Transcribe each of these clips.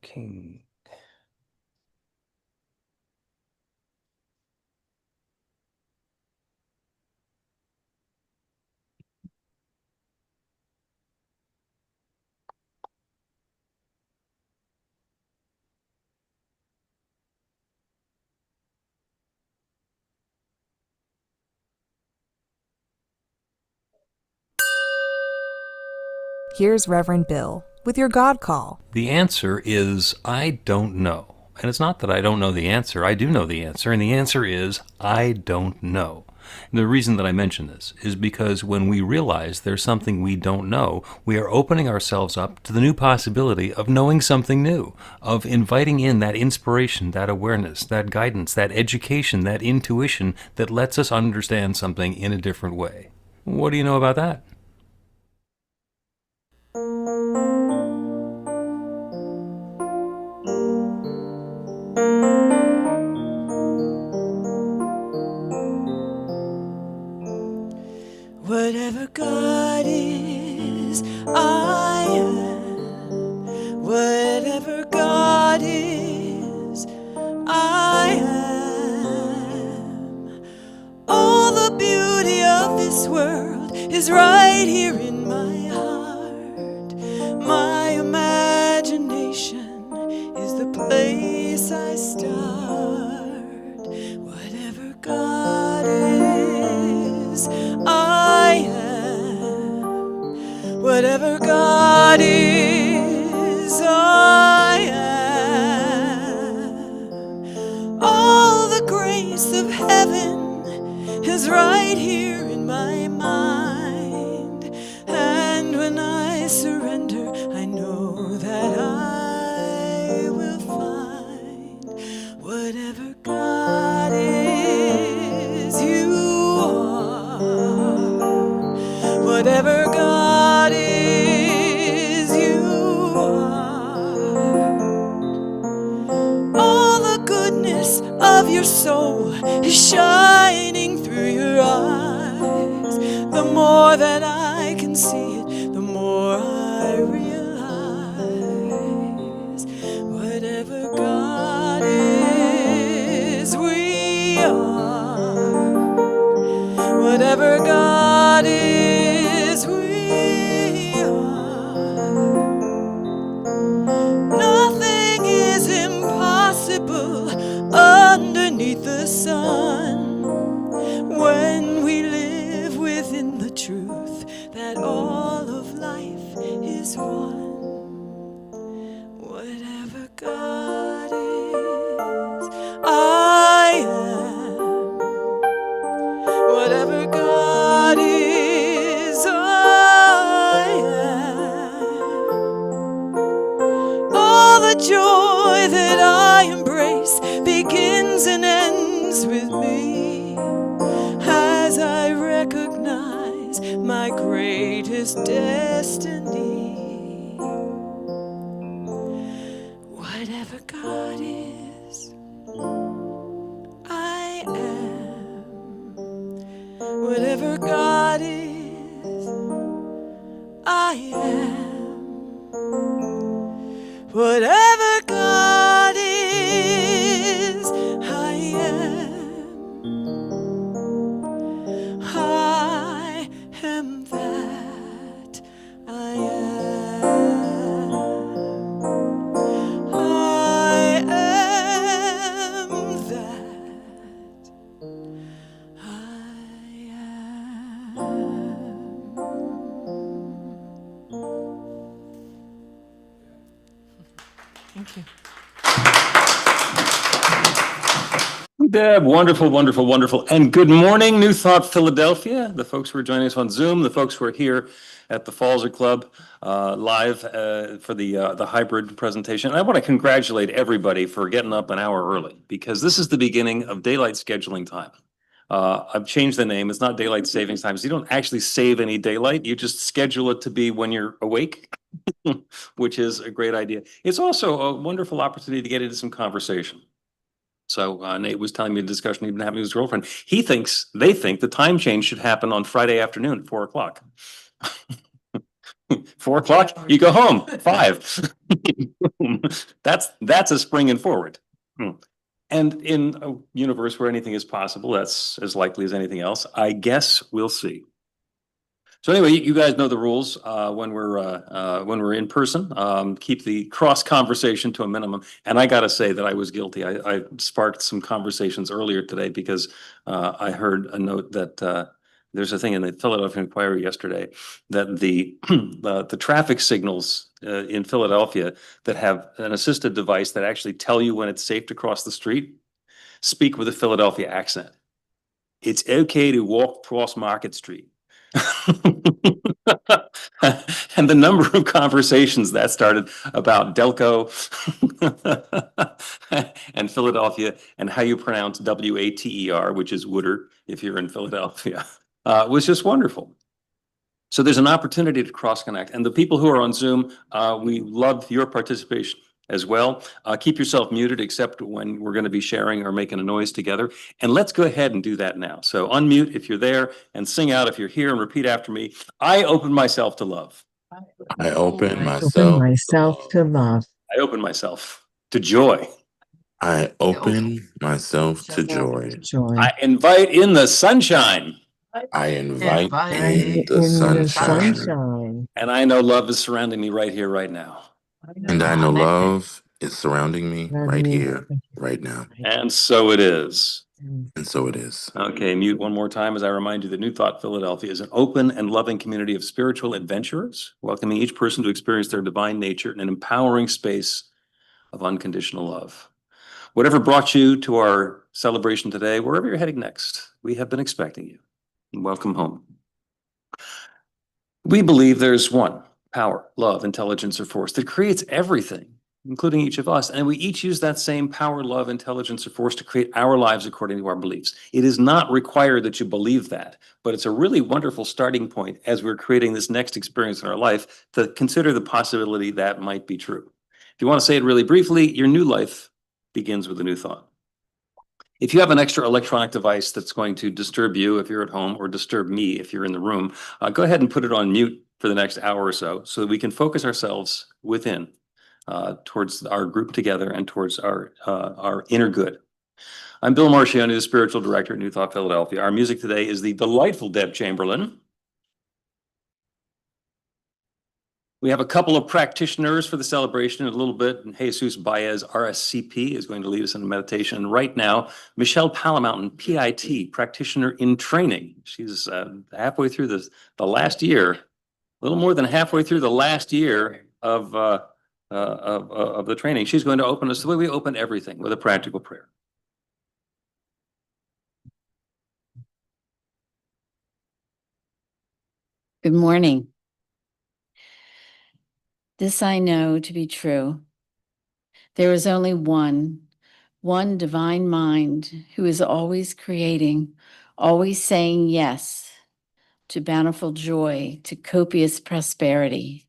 King. Here's Reverend Bill with your God call. The answer is I don't know. And it's not that I don't know the answer. I do know the answer. And the answer is I don't know. And the reason that I mention this is because when we realize there's something we don't know, we are opening ourselves up to the new possibility of knowing something new, of inviting in that inspiration, that awareness, that guidance, that education, that intuition that lets us understand something in a different way. What do you know about that? Whatever God is, I am. Whatever God is, I am. All the beauty of this world is right here in my heart. My imagination is the place I start. Whatever God is, I am. Whatever God is, I am. All the grace of heaven is right here in my mind. And when I surrender, I know that I will find whatever God is, you are. Whatever God is, you are. All the goodness of your soul is shining through your eyes. The more that I can see it, the more I realize whatever God is, we are. Whatever God is, we are. Nothing is impossible underneath the sun when we live within the truth that all of life is one. Whatever God is, I am. Whatever God is, I am. All the joy that I embrace begins and ends with me as I recognize my greatest destiny. Whatever God is, I am. Whatever God is, I am. Whatever God is, I am. I am that I am. I am that I am. Thank you. Deb, wonderful, wonderful, wonderful. And good morning, New Thought Philadelphia, the folks who are joining us on Zoom, the folks who are here at the Falzer Club live for the hybrid presentation. And I want to congratulate everybody for getting up an hour early because this is the beginning of daylight scheduling time. I've changed the name. It's not daylight savings time. So you don't actually save any daylight. You just schedule it to be when you're awake, which is a great idea. It's also a wonderful opportunity to get into some conversation. So Nate was telling me the discussion he'd been having with his girlfriend. They think the time change should happen on Friday afternoon at 4 o'clock. 4 o'clock, you go home. 5. That's a spring and forward. And in a universe where anything is possible, that's as likely as anything else. I guess we'll see. So anyway, you guys know the rules when we're in person. Keep the cross conversation to a minimum. And I got to say that I was guilty. I sparked some conversations earlier today because I heard a note that there's a thing in the Philadelphia Inquirer yesterday that the traffic signals in Philadelphia that have an assisted device that actually tell you when it's safe to cross the street speak with a Philadelphia accent. It's okay to walk across Market Street. And the number of conversations that started about Delco and Philadelphia and how you pronounce Water, which is Wooder if you're in Philadelphia, was just wonderful. So there's an opportunity to cross connect. And the people who are on Zoom, we love your participation as well. Keep yourself muted except when we're going to be sharing or making a noise together. And let's go ahead and do that now. So unmute if you're there and sing out if you're here and repeat after me. I open myself to love. I open myself to love. I open myself to joy. I open myself to joy. I invite in the sunshine. I invite in the sunshine. And I know love is surrounding me right here, right now. And I know love is surrounding me right here, right now. And so it is. And so it is. Okay, mute one more time as I remind you that New Thought Philadelphia is an open and loving community of spiritual adventurers, welcoming each person to experience their divine nature in an empowering space of unconditional love. Whatever brought you to our celebration today, wherever you're heading next, we have been expecting you. And welcome home. We believe there's one power, love, intelligence, or force that creates everything, including each of us. And we each use that same power, love, intelligence, or force to create our lives according to our beliefs. It is not required that you believe that, but it's a really wonderful starting point as we're creating this next experience in our life to consider the possibility that might be true. If you want to say it really briefly, your new life begins with a new thought. If you have an extra electronic device that's going to disturb you if you're at home or disturb me if you're in the room, go ahead and put it on mute for the next hour or so that we can focus ourselves within towards our group together and towards our inner good. I'm Bill Marchiony, the spiritual director at New Thought Philadelphia. Our music today is the delightful Deb Chamberlin. We have a couple of practitioners for the celebration in a little bit, and Jesus Baez, RSCP, is going to lead us in a meditation. And right now, Michelle Palamountain, PIT, practitioner in training. She's halfway through the last year, a little more than halfway through the last year of the training. She's going to open us the way we open everything, with a practical prayer. Good morning. This I know to be true. There is only one divine mind who is always creating, always saying yes to bountiful joy, to copious prosperity,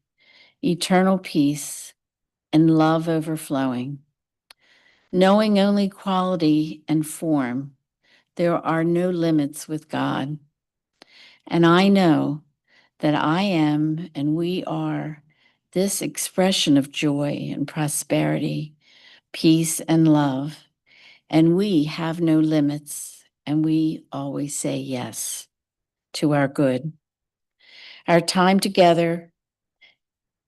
eternal peace, and love overflowing. Knowing only quality and form, there are no limits with God. And I know that I am and we are this expression of joy and prosperity, peace and love, and we have no limits, and we always say yes to our good. Our time together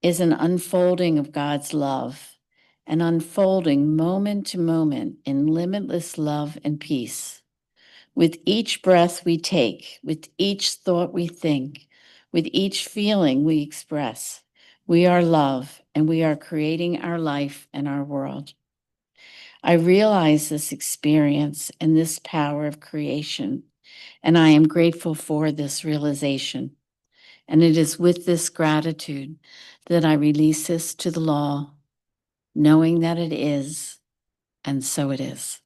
is an unfolding of God's love, an unfolding moment to moment in limitless love and peace. With each breath we take, with each thought we think, with each feeling we express, we are love, and we are creating our life and our world. I realize this experience and this power of creation, and I am grateful for this realization. And it is with this gratitude that I release this to the law, knowing that it is, and so it is.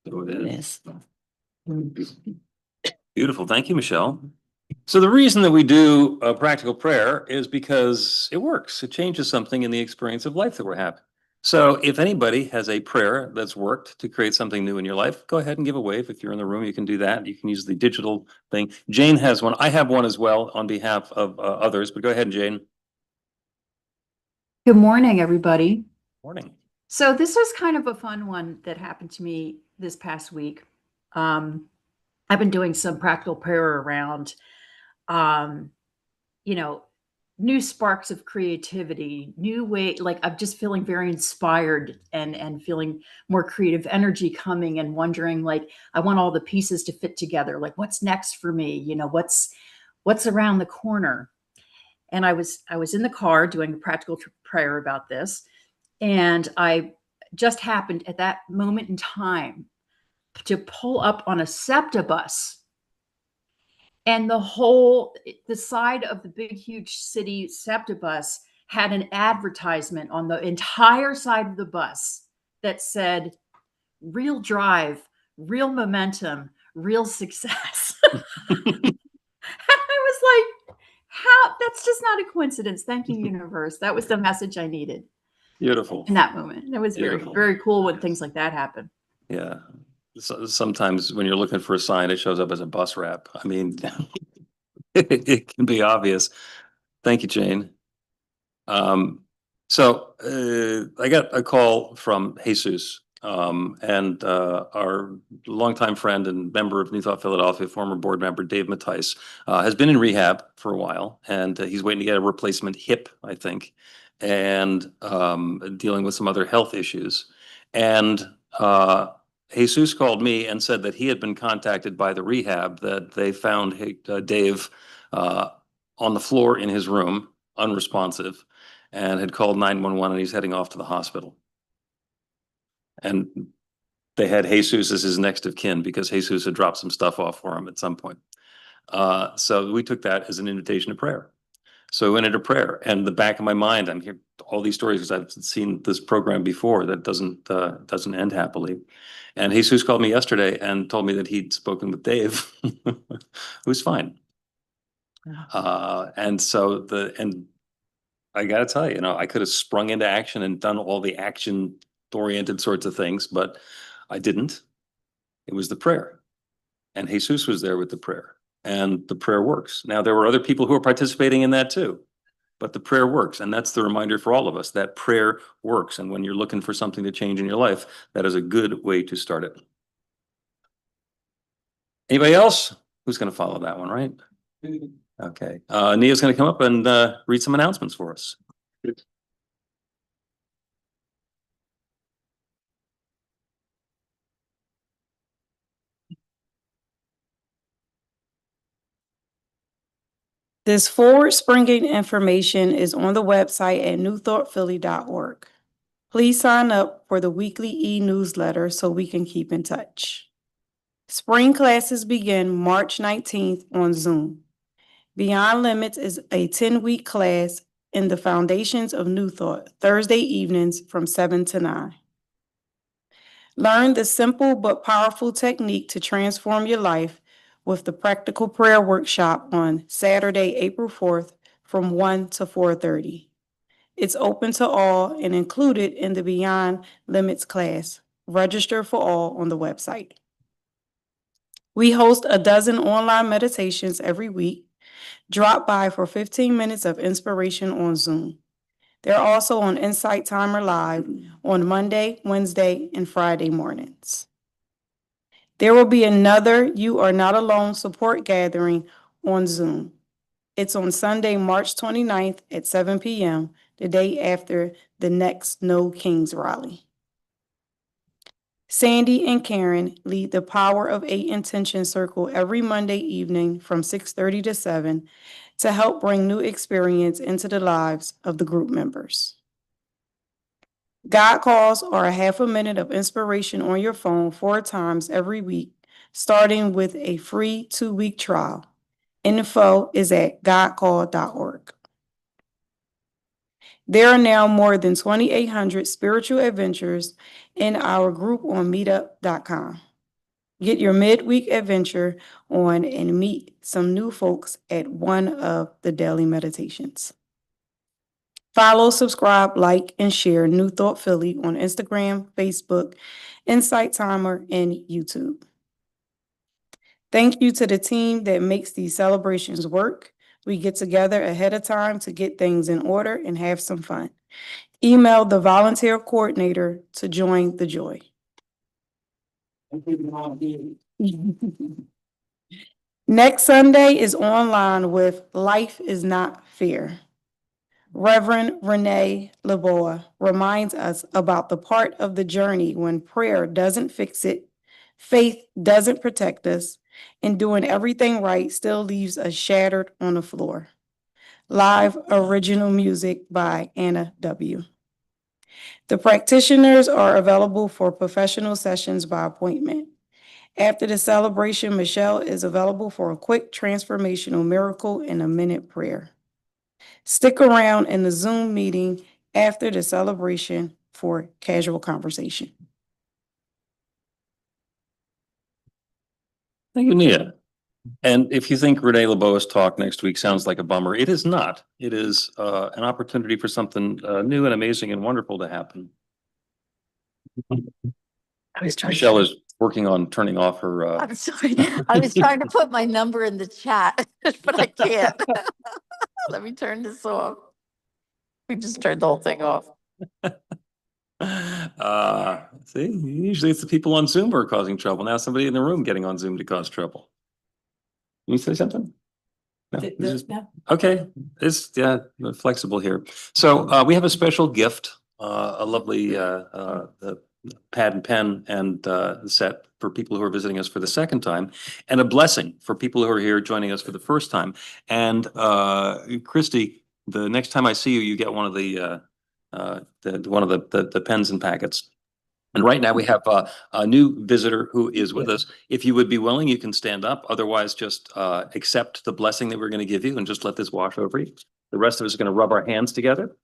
So it is. Beautiful. Thank you, Michelle. So the reason that we do a practical prayer is because it works. It changes something in the experience of life that we're having. So if anybody has a prayer that's worked to create something new in your life, go ahead and give a wave. If you're in the room, you can do that. You can use the digital thing. Jane has one. I have one as well on behalf of others, but go ahead, Jane. Good morning, everybody. Morning. So this was kind of a fun one that happened to me this past week. I've been doing some practical prayer around, um, you know, new sparks of creativity, new way. Like I'm just feeling very inspired and feeling more creative energy coming and wondering, like, I want all the pieces to fit together. Like, what's next for me? What's around the corner? And I was in the car doing a practical prayer about this, and I just happened at that moment in time to pull up on a SEPTA bus, and the side of the big huge city SEPTA bus had an advertisement on the entire side of the bus that said real drive, real momentum, real success. I was like, how, that's just not a coincidence. Thank you, universe. That was the message I needed Beautiful. in that moment. It was very, Beautiful. very cool when things like that happen. Yeah. So, sometimes when you're looking for a sign, it shows up as a bus wrap. I mean, it can be obvious. Thank you, Jane. I got a call from Jesus, and our longtime friend and member of New Thought Philadelphia, former board member Dave Mattice, has been in rehab for a while, and he's waiting to get a replacement hip, I think, and dealing with some other health issues. And Jesus called me and said that he had been contacted by the rehab, that they found Dave on the floor in his room, unresponsive, and had called 911, and he's heading off to the hospital. And they had Jesus as his next of kin because Jesus had dropped some stuff off for him at some point. So we took that as an invitation to prayer. So we went into prayer, and in the back of my mind, I'm hearing all these stories because I've seen this program before that doesn't end happily. And Jesus called me yesterday and told me that he'd spoken with Dave, who's fine. And I got to tell you, I could have sprung into action and done all the action-oriented sorts of things, but I didn't. It was the prayer. And Jesus was there with the prayer. And the prayer works. Now, there were other people who were participating in that too, but the prayer works. And that's the reminder for all of us that prayer works. And when you're looking for something to change in your life, that is a good way to start it. Anybody else? Who's going to follow that one, right? Okay. Nia's going to come up and read some announcements for us. This forward-springing information is on the website at newthoughtphilly.org. Please sign up for the weekly e-newsletter so we can keep in touch. Spring classes begin March 19th on Zoom. Beyond Limits is a 10-week class in the Foundations of New Thought, Thursday evenings from 7 to 9. Learn the simple but powerful technique to transform your life with the Practical Prayer Workshop on Saturday, April 4th from 1 to 4:30. It's open to all and included in the Beyond Limits class. Register for all on the website. We host a dozen online meditations every week. Drop by for 15 minutes of inspiration on Zoom. They're also on Insight Timer Live on Monday, Wednesday, and Friday mornings. There will be another You Are Not Alone support gathering on Zoom. It's on Sunday, March 29th at 7 p.m., the day after the next No Kings rally. Sandy and Karen lead the Power of 8 Intention Circle every Monday evening from 6:30 to 7 to help bring new experience into the lives of the group members. God calls are a half a minute of inspiration on your phone 4 times every week, starting with a free 2-week trial. Info is at godcall.org. There are now more than 2,800 spiritual adventures in our group on meetup.com. Get your midweek adventure on and meet some new folks at one of the daily meditations. Follow, subscribe, like, and share New Thought Philly on Instagram, Facebook, Insight Timer, and YouTube. Thank you to the team that makes these celebrations work. We get together ahead of time to get things in order and have some fun. Email the volunteer coordinator to join the joy. Next Sunday is online with Life is Not Fair. Reverend Renee Leboa reminds us about the part of the journey when prayer doesn't fix it, faith doesn't protect us, and doing everything right still leaves us shattered on the floor. Live original music by Anna W. The practitioners are available for professional sessions by appointment. After the celebration, Michelle is available for a quick transformational miracle and a minute prayer. Stick around in the Zoom meeting after the celebration for casual conversation. Thank you, Nia. And if you think Renee LeBeau's talk next week sounds like a bummer, it is not. It is an opportunity for something new and amazing and wonderful to happen. Michelle is working on turning off her. I'm sorry. I was trying to put my number in the chat, but I can't. Let me turn this off. We just turned the whole thing off. See, usually it's the people on Zoom who are causing trouble. Now somebody in the room getting on Zoom to cause trouble. You say something? No, okay, it's flexible here. So we have a special gift, a lovely the pad and pen and set for people who are visiting us for the second time, and a blessing for people who are here joining us for the first time. And Christy, the next time I see you, you get one of the pens and packets. And right now we have a new visitor who is with us. If you would be willing, you can stand up. Otherwise, just accept the blessing that we're going to give you and just let this wash over you. The rest of us are going to rub our hands together,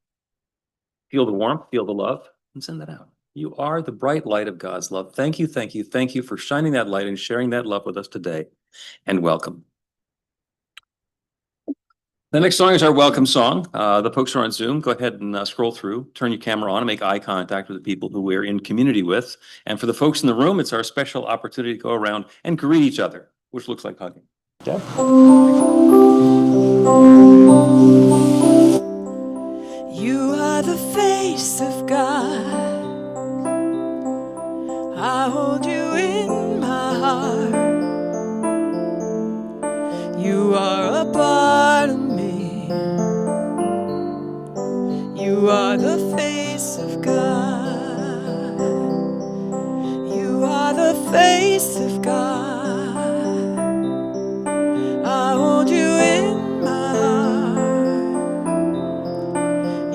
feel the warmth, feel the love, and send that out. You are the bright light of God's love. Thank you, thank you, thank you for shining that light and sharing that love with us today. And welcome. The next song is our welcome song. The folks who are on Zoom, go ahead and scroll through, turn your camera on and make eye contact with the people who we're in community with. And for the folks in the room, it's our special opportunity to go around and greet each other, which looks like hugging. Jeff? You are the face of God. I hold you in my heart. You are a part of me. You are the face of God. You are the face of God. I hold you in my heart.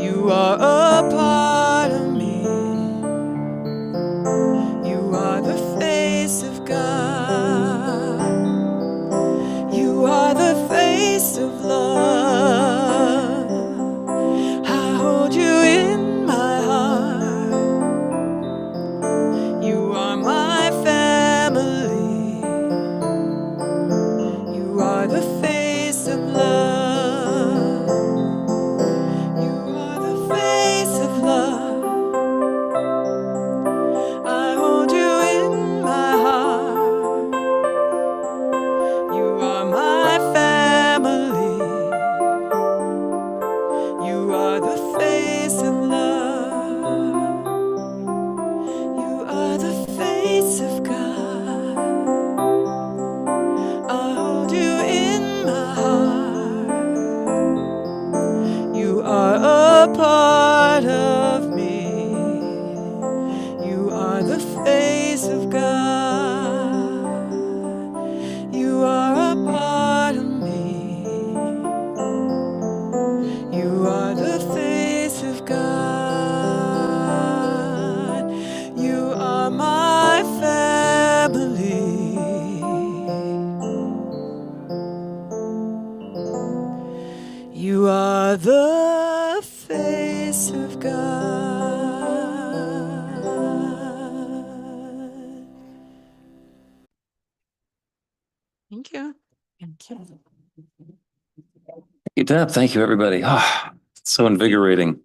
You are a part of me. You are the face of God. You are the face of love. I hold you in my heart. You are my family. You are the face of love. You are the face of love. I hold you in my heart. You are my family. You are the face of love. You are the face of God. I hold you in my heart. You are a part of me. You are the face of God. You are a part of me. You are the face of God. You are my family. You are the face of God. Thank you. Thank you. Thank you, Deb. Thank you, everybody. It's so invigorating.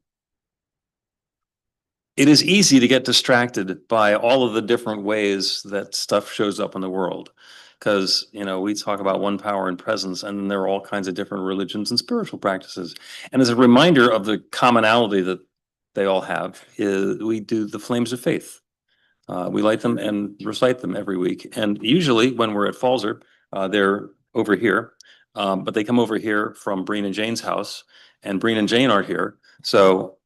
It is easy to get distracted by all of the different ways that stuff shows up in the world. Because, we talk about one power and presence, and then there are all kinds of different religions and spiritual practices. And as a reminder of the commonality that they all have is we do the flames of faith. We light them and recite them every week. And usually when we're at Falzer, they're over here. But they come over here from Breen and Jane's house, and Breen and Jane are here. So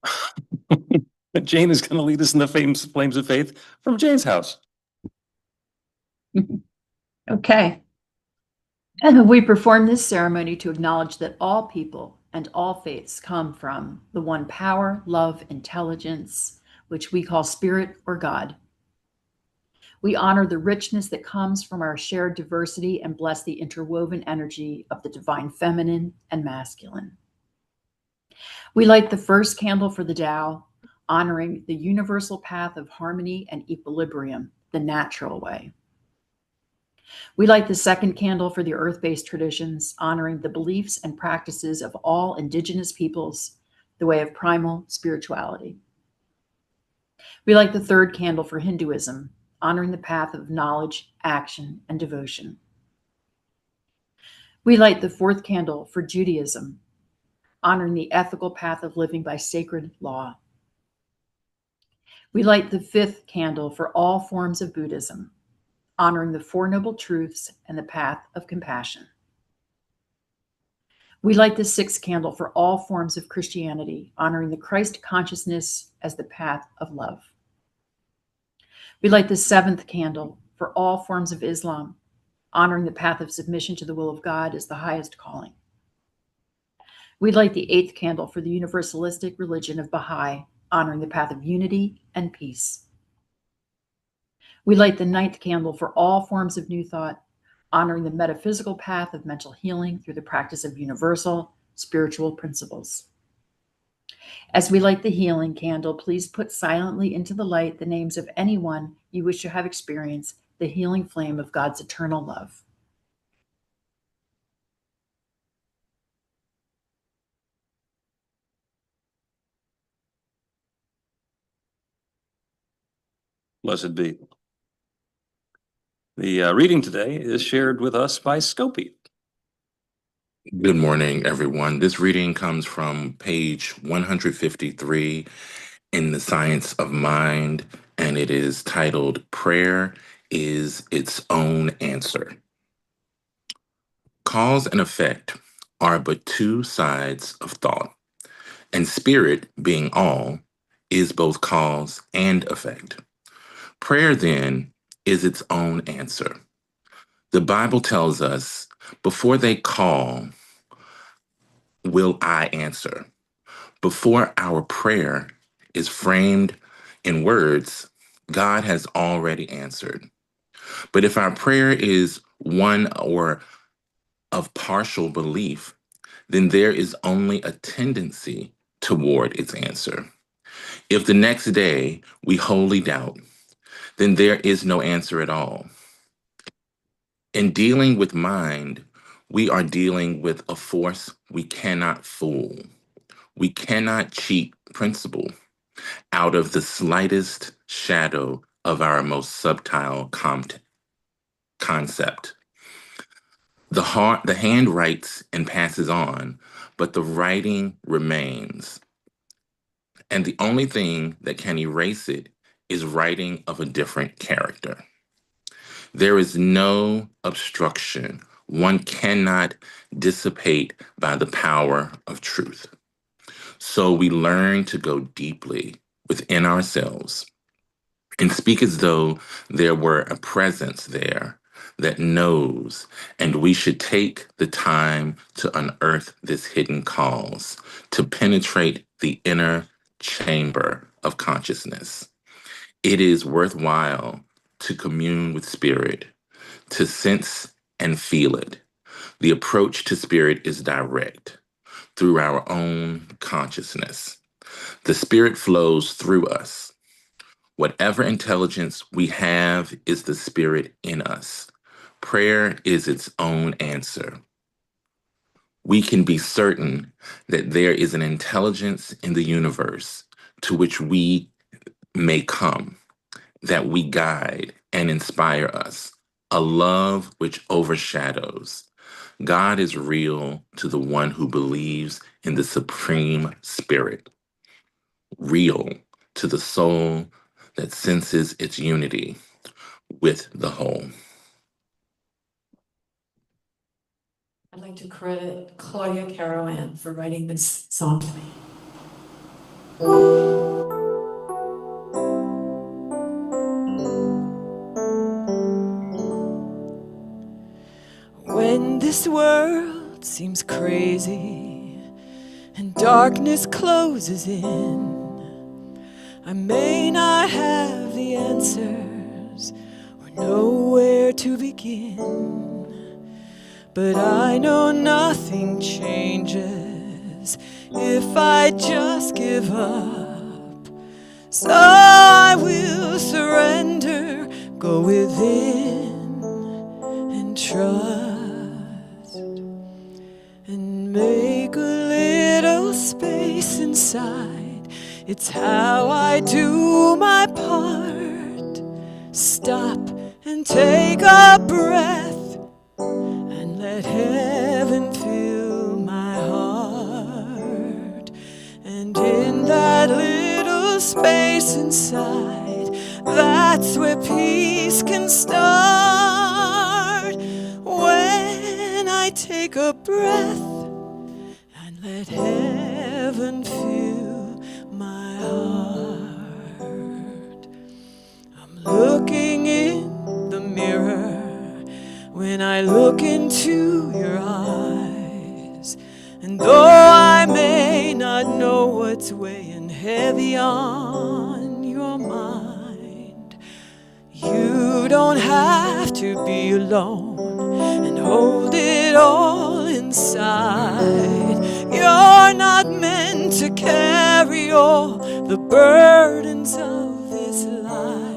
Jane is going to lead us in the flames of faith from Jane's house. Okay. And we perform this ceremony to acknowledge that all people and all faiths come from the one power, love, intelligence, which we call spirit or God. We honor the richness that comes from our shared diversity and bless the interwoven energy of the divine feminine and masculine. We light the first candle for the Tao, honoring the universal path of harmony and equilibrium, the natural way. We light the second candle for the earth-based traditions, honoring the beliefs and practices of all indigenous peoples, the way of primal spirituality. We light the third candle for Hinduism, honoring the path of knowledge, action, and devotion. We light the fourth candle for Judaism, honoring the ethical path of living by sacred law. We light the fifth candle for all forms of Buddhism, honoring the Four Noble Truths and the path of compassion. We light the sixth candle for all forms of Christianity, honoring the Christ consciousness as the path of love. We light the seventh candle for all forms of Islam, honoring the path of submission to the will of God as the highest calling. We light the eighth candle for the universalistic religion of Baha'i, honoring the path of unity and peace. We light the ninth candle for all forms of New Thought, honoring the metaphysical path of mental healing through the practice of universal spiritual principles. As we light the healing candle, please put silently into the light the names of anyone you wish to have experienced the healing flame of God's eternal love. Blessed be. The reading today is shared with us by Scopy. Good morning, everyone. This reading comes from page 153 in the Science of Mind, and it is titled Prayer is Its Own Answer. Cause and effect are but two sides of thought, and spirit, being all, is both cause and effect. Prayer, then, is its own answer. The Bible tells us, before they call, will I answer? Before our prayer is framed in words, God has already answered. But if our prayer is one or of partial belief, then there is only a tendency toward its answer. If the next day we wholly doubt, then there is no answer at all. In dealing with mind, we are dealing with a force we cannot fool. We cannot cheat principle out of the slightest shadow of our most subtle concept. The hand writes and passes on, but the writing remains. And the only thing that can erase it is writing of a different character. There is no obstruction. One cannot dissipate by the power of truth. So we learn to go deeply within ourselves and speak as though there were a presence there that knows, and we should take the time to unearth this hidden cause, to penetrate the inner chamber of consciousness. It is worthwhile to commune with spirit, to sense and feel it. The approach to spirit is direct, through our own consciousness. The spirit flows through us. Whatever intelligence we have is the spirit in us. Prayer is its own answer. We can be certain that there is an intelligence in the universe to which we may come, that we guide and inspire us, a love which overshadows. God is real to the one who believes in the supreme spirit. real to the soul that senses its unity with the whole. I'd like to credit Claudia Carawan for writing this song to me. When this world seems crazy and darkness closes in, I may not have the answers or know where to begin, but I know nothing changes if I just give up. So I will surrender, go within and trust, and make a little space inside. It's how I do my part. Stop and take a breath and let heaven fill my heart. And in that little space inside, that's where peace can start. When I take a breath and let heaven fill my heart. I'm looking in the mirror when I look into your eyes, and though I may not know what's weighing heavy on your mind, you don't have to be alone and hold it all inside. You're not meant to carry all the burdens of this life.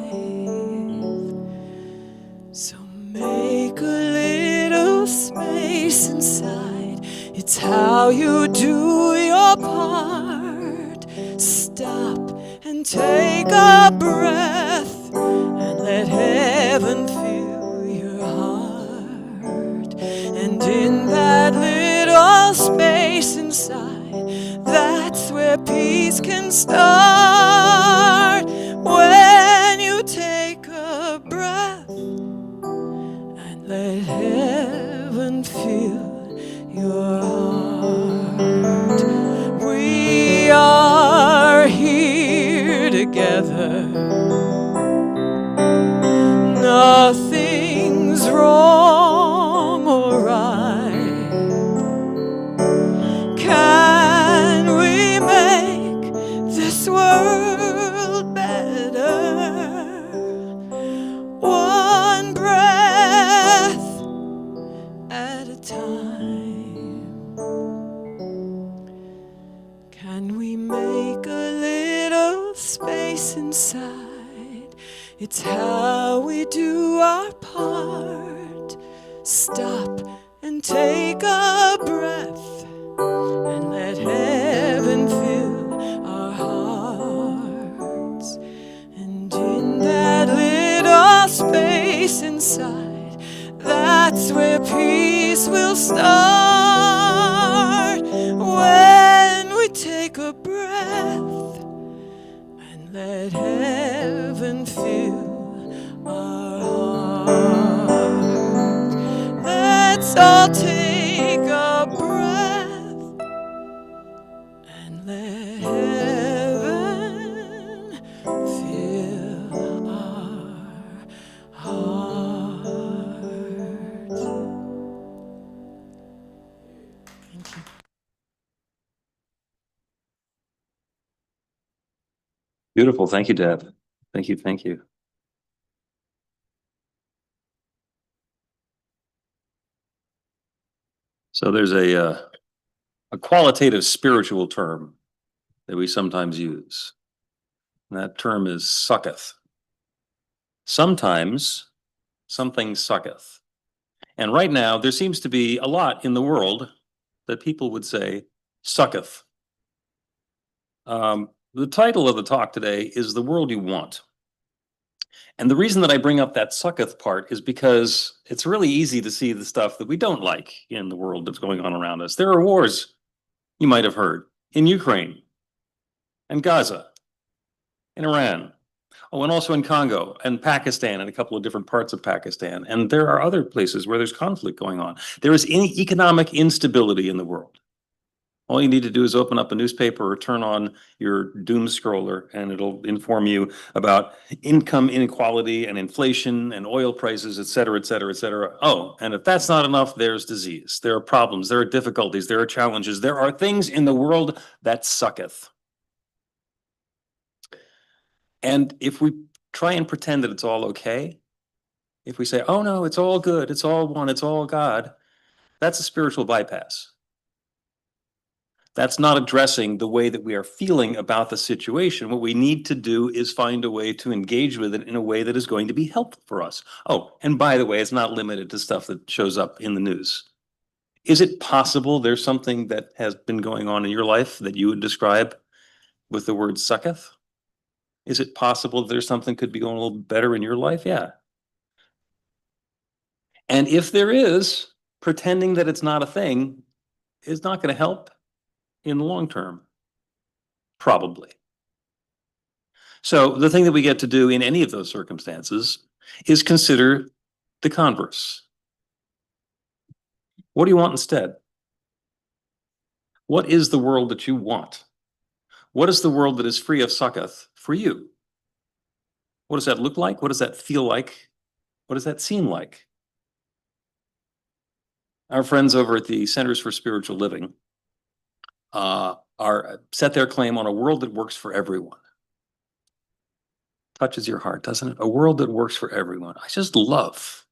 So make a little space inside. It's how you do your part. Stop and take a breath and let heaven fill your heart. And in that little space inside, that's where peace can start. When you take a breath and let heaven fill your heart. We are here together. Nothing's wrong or right. Can we make this world better? One breath at a time. Can we make a little space inside? It's how we do our part. Stop and take a breath and let heaven fill our hearts. And in that little space inside, that's where peace will start. When we take a breath and let heaven fill our heart. Let's all take a breath and let heaven fill our hearts. Thank you. Beautiful. Thank you, Deb. Thank you. Thank you. So there's a qualitative spiritual term that we sometimes use. And that term is sucketh. Sometimes something sucketh. And right now, there seems to be a lot in the world that people would say sucketh. The title of the talk today is The World You Want. And the reason that I bring up that sucketh part is because it's really easy to see the stuff that we don't like in the world that's going on around us. There are wars, you might have heard, in Ukraine. and Gaza, in Iran. Oh, and also in Congo and Pakistan and a couple of different parts of Pakistan. And there are other places where there's conflict going on. There is any economic instability in the world. All you need to do is open up a newspaper or turn on your doom scroller, and it'll inform you about income inequality and inflation and oil prices, et cetera, et cetera, et cetera. Oh, and if that's not enough, there's disease. There are problems, there are difficulties, there are challenges. There are things in the world that sucketh. And if we try and pretend that it's all okay, if we say, oh no, it's all good, it's all one, it's all God, that's a spiritual bypass. That's not addressing the way that we are feeling about the situation. What we need to do is find a way to engage with it in a way that is going to be helpful for us. Oh, and by the way, it's not limited to stuff that shows up in the news. Is it possible there's something that has been going on in your life that you would describe with the word sucketh? Is it possible that there's something could be going a little better in your life? Yeah. And if there is, pretending that it's not a thing is not going to help in the long term, probably. So the thing that we get to do in any of those circumstances is consider the converse. What do you want instead? What is the world that you want? What is the world that is free of sucketh for you? What does that look like? What does that feel like? What does that seem like? Our friends over at the Centers for Spiritual Living are set their claim on a world that works for everyone. Touches your heart, doesn't it? A world that works for everyone. I just love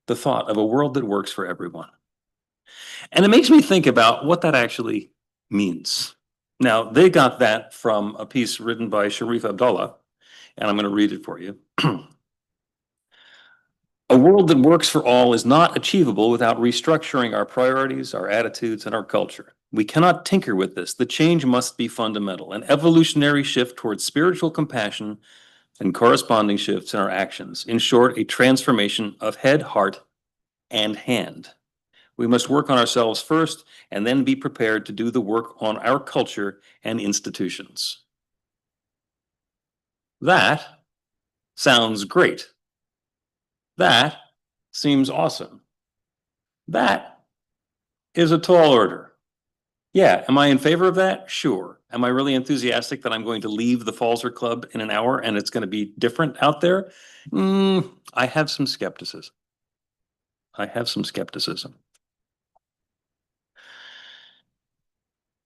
the thought of a world that works for everyone. And it makes me think about what that actually means. Now, they got that from a piece written by Sharif Abdullah, and I'm going to read it for you. A world that works for all is not achievable without restructuring our priorities, our attitudes, and our culture. We cannot tinker with this. The change must be fundamental, an evolutionary shift towards spiritual compassion and corresponding shifts in our actions. In short, a transformation of head, heart, and hand. We must work on ourselves first and then be prepared to do the work on our culture and institutions. That sounds great. That seems awesome. That is a tall order. Yeah, am I in favor of that? Sure. Am I really enthusiastic that I'm going to leave the Falzer Club in an hour and it's going to be different out there? I have some skepticism. I have some skepticism.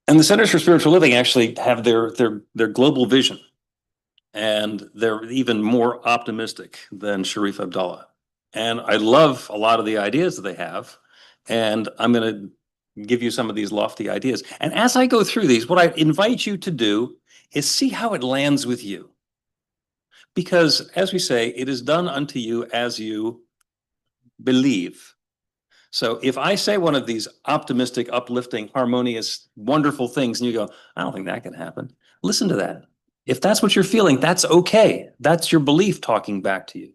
And the Centers for Spiritual Living actually have their global vision. And they're even more optimistic than Sharif Abdullah. And I love a lot of the ideas that they have. And I'm going to give you some of these lofty ideas. And as I go through these, what I invite you to do is see how it lands with you. Because as we say, it is done unto you as you believe. So if I say one of these optimistic, uplifting, harmonious, wonderful things, and you go, I don't think that can happen. Listen to that. If that's what you're feeling, that's okay. That's your belief talking back to you.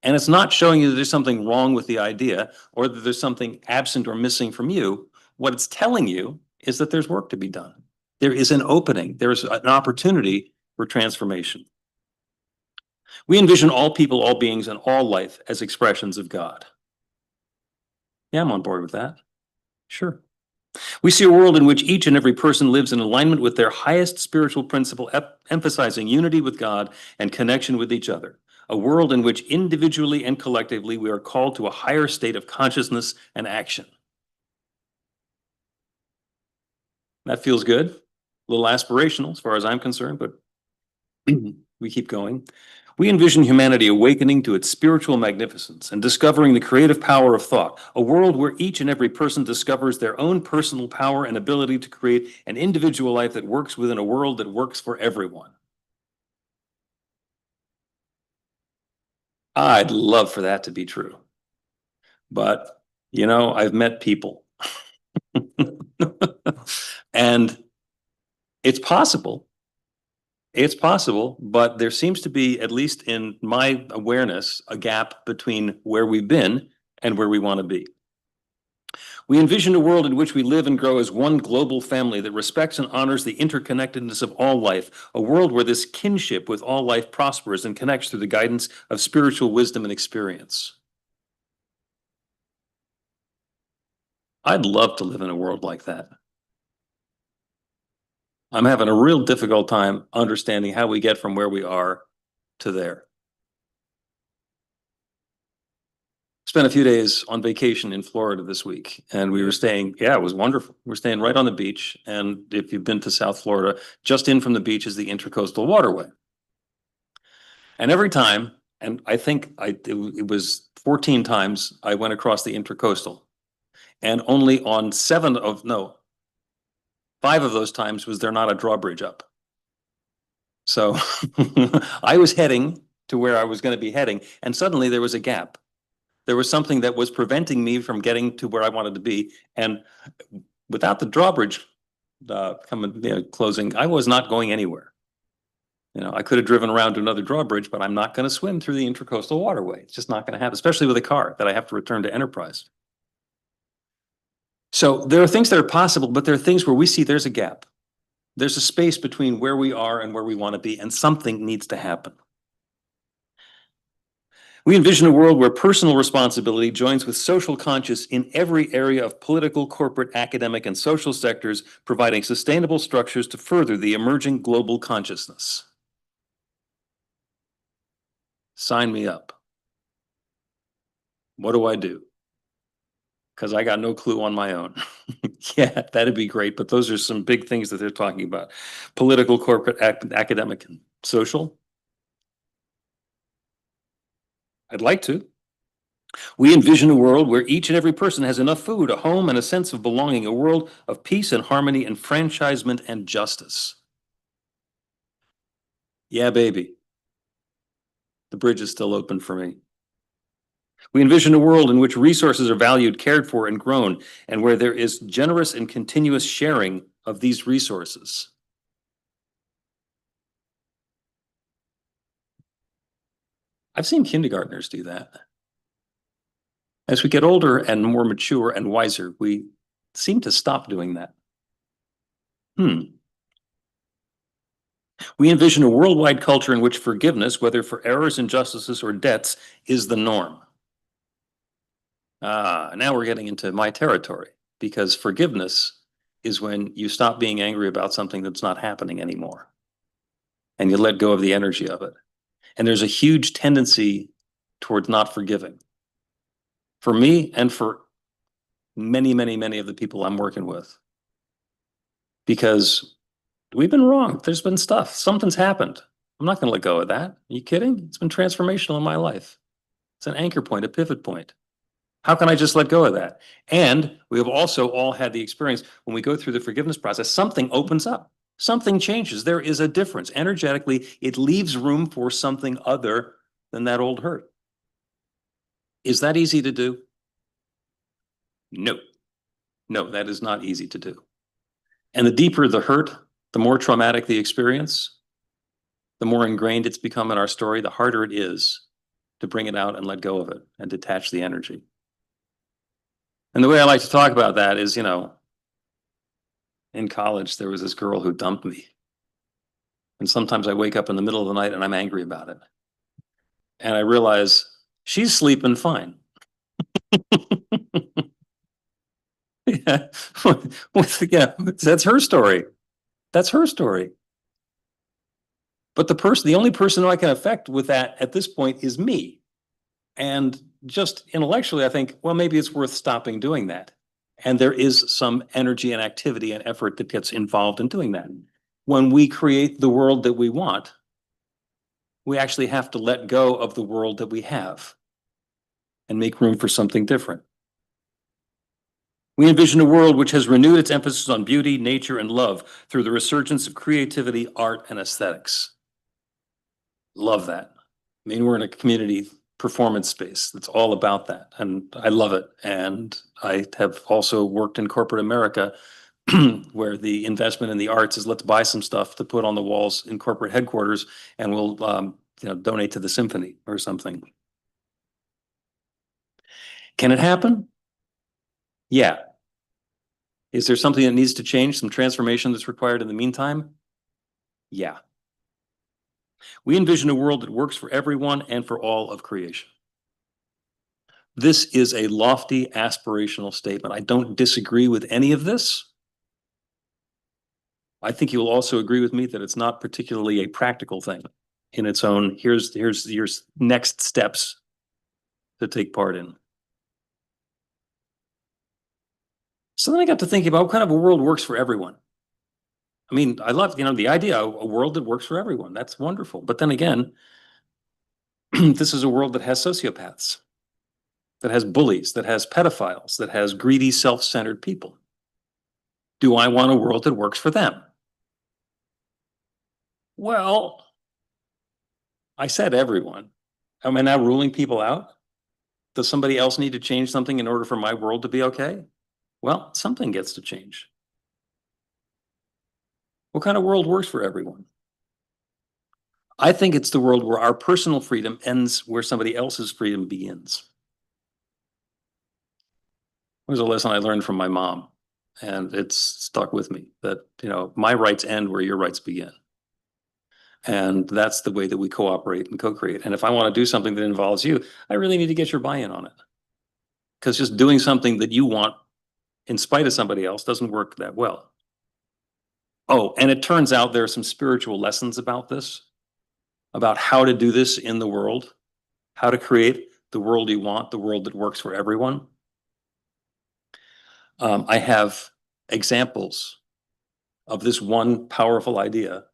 And it's not showing you that there's something wrong with the idea or that there's something absent or missing from you. What it's telling you is that there's work to be done. There is an opening. There's an opportunity for transformation. We envision all people, all beings, and all life as expressions of God. Yeah, I'm on board with that. Sure. We see a world in which each and every person lives in alignment with their highest spiritual principle, emphasizing unity with God and connection with each other. A world in which individually and collectively we are called to a higher state of consciousness and action. That feels good. A little aspirational as far as I'm concerned, but we keep going. We envision humanity awakening to its spiritual magnificence and discovering the creative power of thought, a world where each and every person discovers their own personal power and ability to create an individual life that works within a world that works for everyone. I'd love for that to be true. But, you know, I've met people. And it's possible. It's possible, but there seems to be, at least in my awareness, a gap between where we've been and where we want to be. We envision a world in which we live and grow as one global family that respects and honors the interconnectedness of all life, a world where this kinship with all life prospers and connects through the guidance of spiritual wisdom and experience. I'd love to live in a world like that. I'm having a real difficult time understanding how we get from where we are to there. Spent a few days on vacation in Florida this week, and we were staying, yeah, it was wonderful. We're staying right on the beach. And if you've been to South Florida, just in from the beach is the Intracoastal Waterway. And every time, and I think it was 14 times I went across the Intracoastal, and only on 5 of those times was there not a drawbridge up. So I was heading to where I was going to be heading, and suddenly there was a gap. There was something that was preventing me from getting to where I wanted to be. And without the drawbridge closing, I was not going anywhere. I could have driven around to another drawbridge, but I'm not going to swim through the Intracoastal Waterway. It's just not going to happen, especially with a car that I have to return to Enterprise. So there are things that are possible, but there are things where we see there's a gap. There's a space between where we are and where we want to be, and something needs to happen. We envision a world where personal responsibility joins with social conscience in every area of political, corporate, academic, and social sectors, providing sustainable structures to further the emerging global consciousness. Sign me up. What do I do? Because I got no clue on my own. Yeah, that'd be great, but those are some big things that they're talking about. Political, corporate, academic, and social. I'd like to. We envision a world where each and every person has enough food, a home, and a sense of belonging, a world of peace and harmony, enfranchisement and justice. Yeah, baby. The bridge is still open for me. We envision a world in which resources are valued, cared for, and grown, and where there is generous and continuous sharing of these resources. I've seen kindergartners do that. As we get older and more mature and wiser, we seem to stop doing that. We envision a worldwide culture in which forgiveness, whether for errors, injustices, or debts, is the norm. Now we're getting into my territory, because forgiveness is when you stop being angry about something that's not happening anymore, and you let go of the energy of it. And there's a huge tendency towards not forgiving. For me and for many, many, many of the people I'm working with. Because we've been wrong. There's been stuff. Something's happened. I'm not going to let go of that. Are you kidding? It's been transformational in my life. It's an anchor point, a pivot point. How can I just let go of that? And we have also all had the experience when we go through the forgiveness process, something opens up. Something changes. There is a difference. Energetically, it leaves room for something other than that old hurt. Is that easy to do? No. No, that is not easy to do. And the deeper the hurt, the more traumatic the experience, the more ingrained it's become in our story, the harder it is to bring it out and let go of it and detach the energy. And the way I like to talk about that is, in college, there was this girl who dumped me. And sometimes I wake up in the middle of the night and I'm angry about it. And I realize she's sleeping fine. Yeah. Yeah, that's her story. That's her story. But the only person who I can affect with that at this point is me. And just intellectually, I think, well, maybe it's worth stopping doing that. And there is some energy and activity and effort that gets involved in doing that. When we create the world that we want, we actually have to let go of the world that we have and make room for something different. We envision a world which has renewed its emphasis on beauty, nature, and love through the resurgence of creativity, art, and aesthetics. Love that. I mean, we're in a community performance space that's all about that, and I love it. And I have also worked in corporate America where the investment in the arts is let's buy some stuff to put on the walls in corporate headquarters, and we'll donate to the symphony or something. Can it happen? Yeah. Is there something that needs to change, some transformation that's required in the meantime? Yeah. We envision a world that works for everyone and for all of creation. This is a lofty aspirational statement. I don't disagree with any of this. I think you'll also agree with me that it's not particularly a practical thing in its own. Here's your next steps to take part in. So then I got to thinking about what kind of a world works for everyone. I mean, I love, the idea of a world that works for everyone. That's wonderful. But then again, this is a world that has sociopaths, that has bullies, that has pedophiles, that has greedy, self-centered people. Do I want a world that works for them? Well, I said everyone. Am I now ruling people out? Does somebody else need to change something in order for my world to be okay? Well, something gets to change. What kind of world works for everyone? I think it's the world where our personal freedom ends where somebody else's freedom begins. It was a lesson I learned from my mom, and it's stuck with me that, my rights end where your rights begin. And that's the way that we cooperate and co-create. And if I want to do something that involves you, I really need to get your buy-in on it. Because just doing something that you want in spite of somebody else doesn't work that well. Oh, and it turns out there are some spiritual lessons about this, about how to do this in the world, how to create the world you want, the world that works for everyone. I have examples of this one powerful idea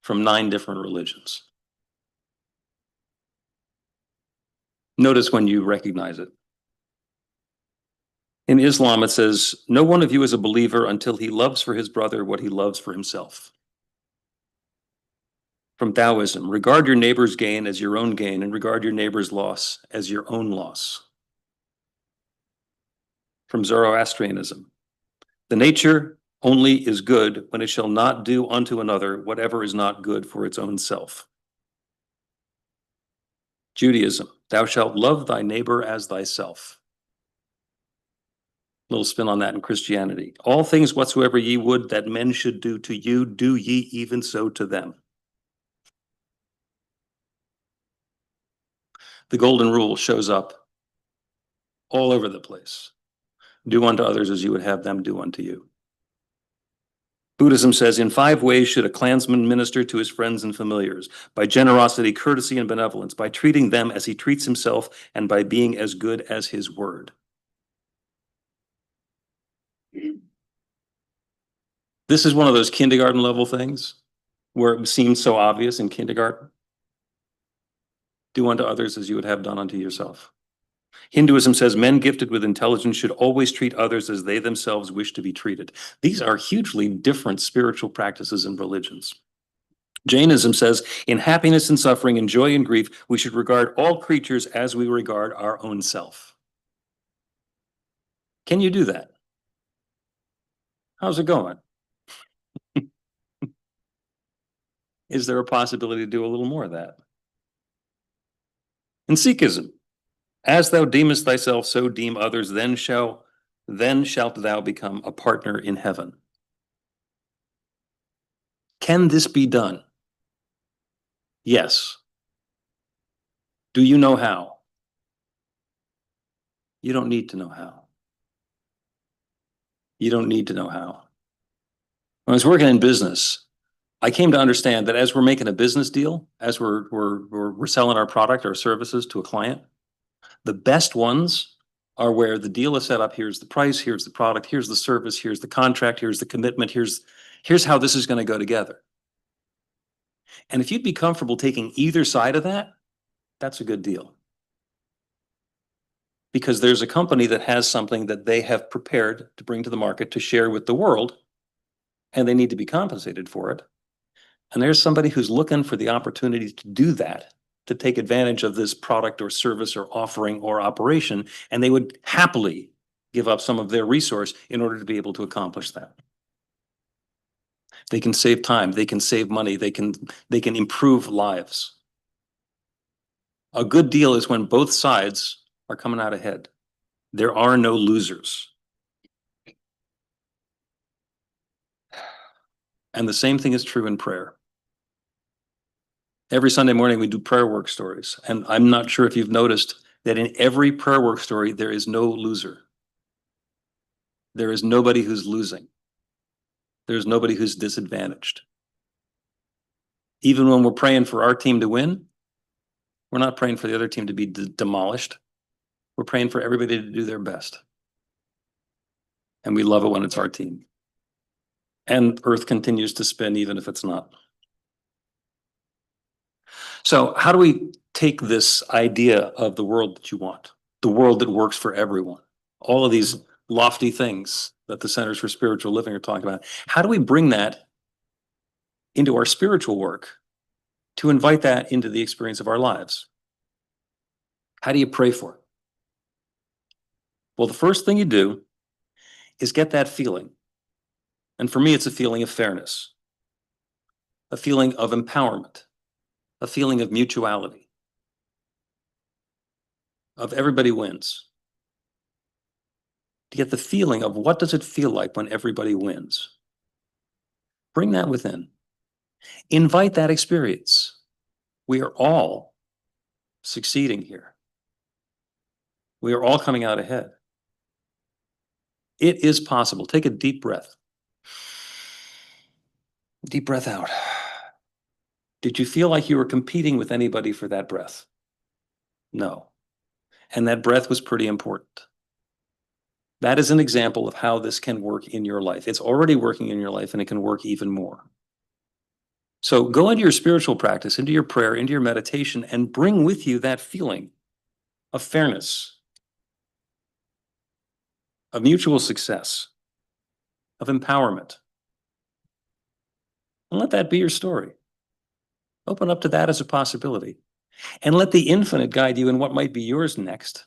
from 9 different religions. Notice when you recognize it. In Islam, it says, no one of you is a believer until he loves for his brother what he loves for himself. From Taoism, regard your neighbor's gain as your own gain and regard your neighbor's loss as your own loss. From Zoroastrianism, the nature only is good when it shall not do unto another whatever is not good for its own self. Judaism, thou shalt love thy neighbor as thyself. Little spin on that in Christianity. All things whatsoever ye would that men should do to you, do ye even so to them. The golden rule shows up all over the place. Do unto others as you would have them do unto you. Buddhism says, in 5 ways should a clansman minister to his friends and familiars: by generosity, courtesy, and benevolence, by treating them as he treats himself, and by being as good as his word. This is one of those kindergarten level things where it seems so obvious in kindergarten. Do unto others as you would have done unto yourself. Hinduism says men gifted with intelligence should always treat others as they themselves wish to be treated. These are hugely different spiritual practices and religions. Jainism says, in happiness and suffering, in joy and grief, we should regard all creatures as we regard our own self. Can you do that? How's it going? Is there a possibility to do a little more of that? In Sikhism, as thou deemest thyself, so deem others, then shalt thou become a partner in heaven. Can this be done? Yes. Do you know how? You don't need to know how. You don't need to know how. When I was working in business, I came to understand that as we're making a business deal, as we're selling our product or services to a client, the best ones are where the deal is set up. Here's the price, here's the product, here's the service, here's the contract, here's the commitment, here's how this is going to go together. And if you'd be comfortable taking either side of that, that's a good deal. Because there's a company that has something that they have prepared to bring to the market to share with the world, and they need to be compensated for it. And there's somebody who's looking for the opportunity to do that, to take advantage of this product or service or offering or operation, and they would happily give up some of their resource in order to be able to accomplish that. They can save time, they can save money, they can improve lives. A good deal is when both sides are coming out ahead. There are no losers. And the same thing is true in prayer. Every Sunday morning, we do prayer work stories. And I'm not sure if you've noticed that in every prayer work story, there is no loser. There is nobody who's losing. There's nobody who's disadvantaged. Even when we're praying for our team to win, we're not praying for the other team to be demolished. We're praying for everybody to do their best. And we love it when it's our team. And Earth continues to spin even if it's not. So how do we take this idea of the world that you want, the world that works for everyone, all of these lofty things that the Centers for Spiritual Living are talking about, how do we bring that into our spiritual work to invite that into the experience of our lives? How do you pray for it? Well, the first thing you do is get that feeling. And for me, it's a feeling of fairness, a feeling of empowerment, a feeling of mutuality, of everybody wins. To get the feeling of what does it feel like when everybody wins? Bring that within. Invite that experience. We are all succeeding here. We are all coming out ahead. It is possible. Take a deep breath. Deep breath out. Did you feel like you were competing with anybody for that breath? No. And that breath was pretty important. That is an example of how this can work in your life. It's already working in your life, and it can work even more. So go into your spiritual practice, into your prayer, into your meditation, and bring with you that feeling of fairness, of mutual success, of empowerment. And let that be your story. Open up to that as a possibility. And let the infinite guide you in what might be yours next.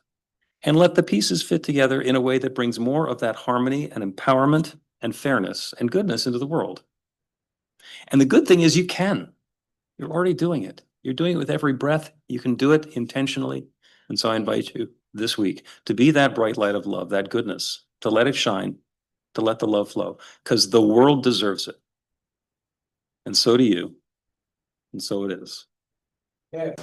And let the pieces fit together in a way that brings more of that harmony and empowerment and fairness and goodness into the world. And the good thing is you can. You're already doing it. You're doing it with every breath. You can do it intentionally. And so I invite you this week to be that bright light of love, that goodness, to let it shine, to let the love flow, because the world deserves it. And so do you. And so it is. Yeah.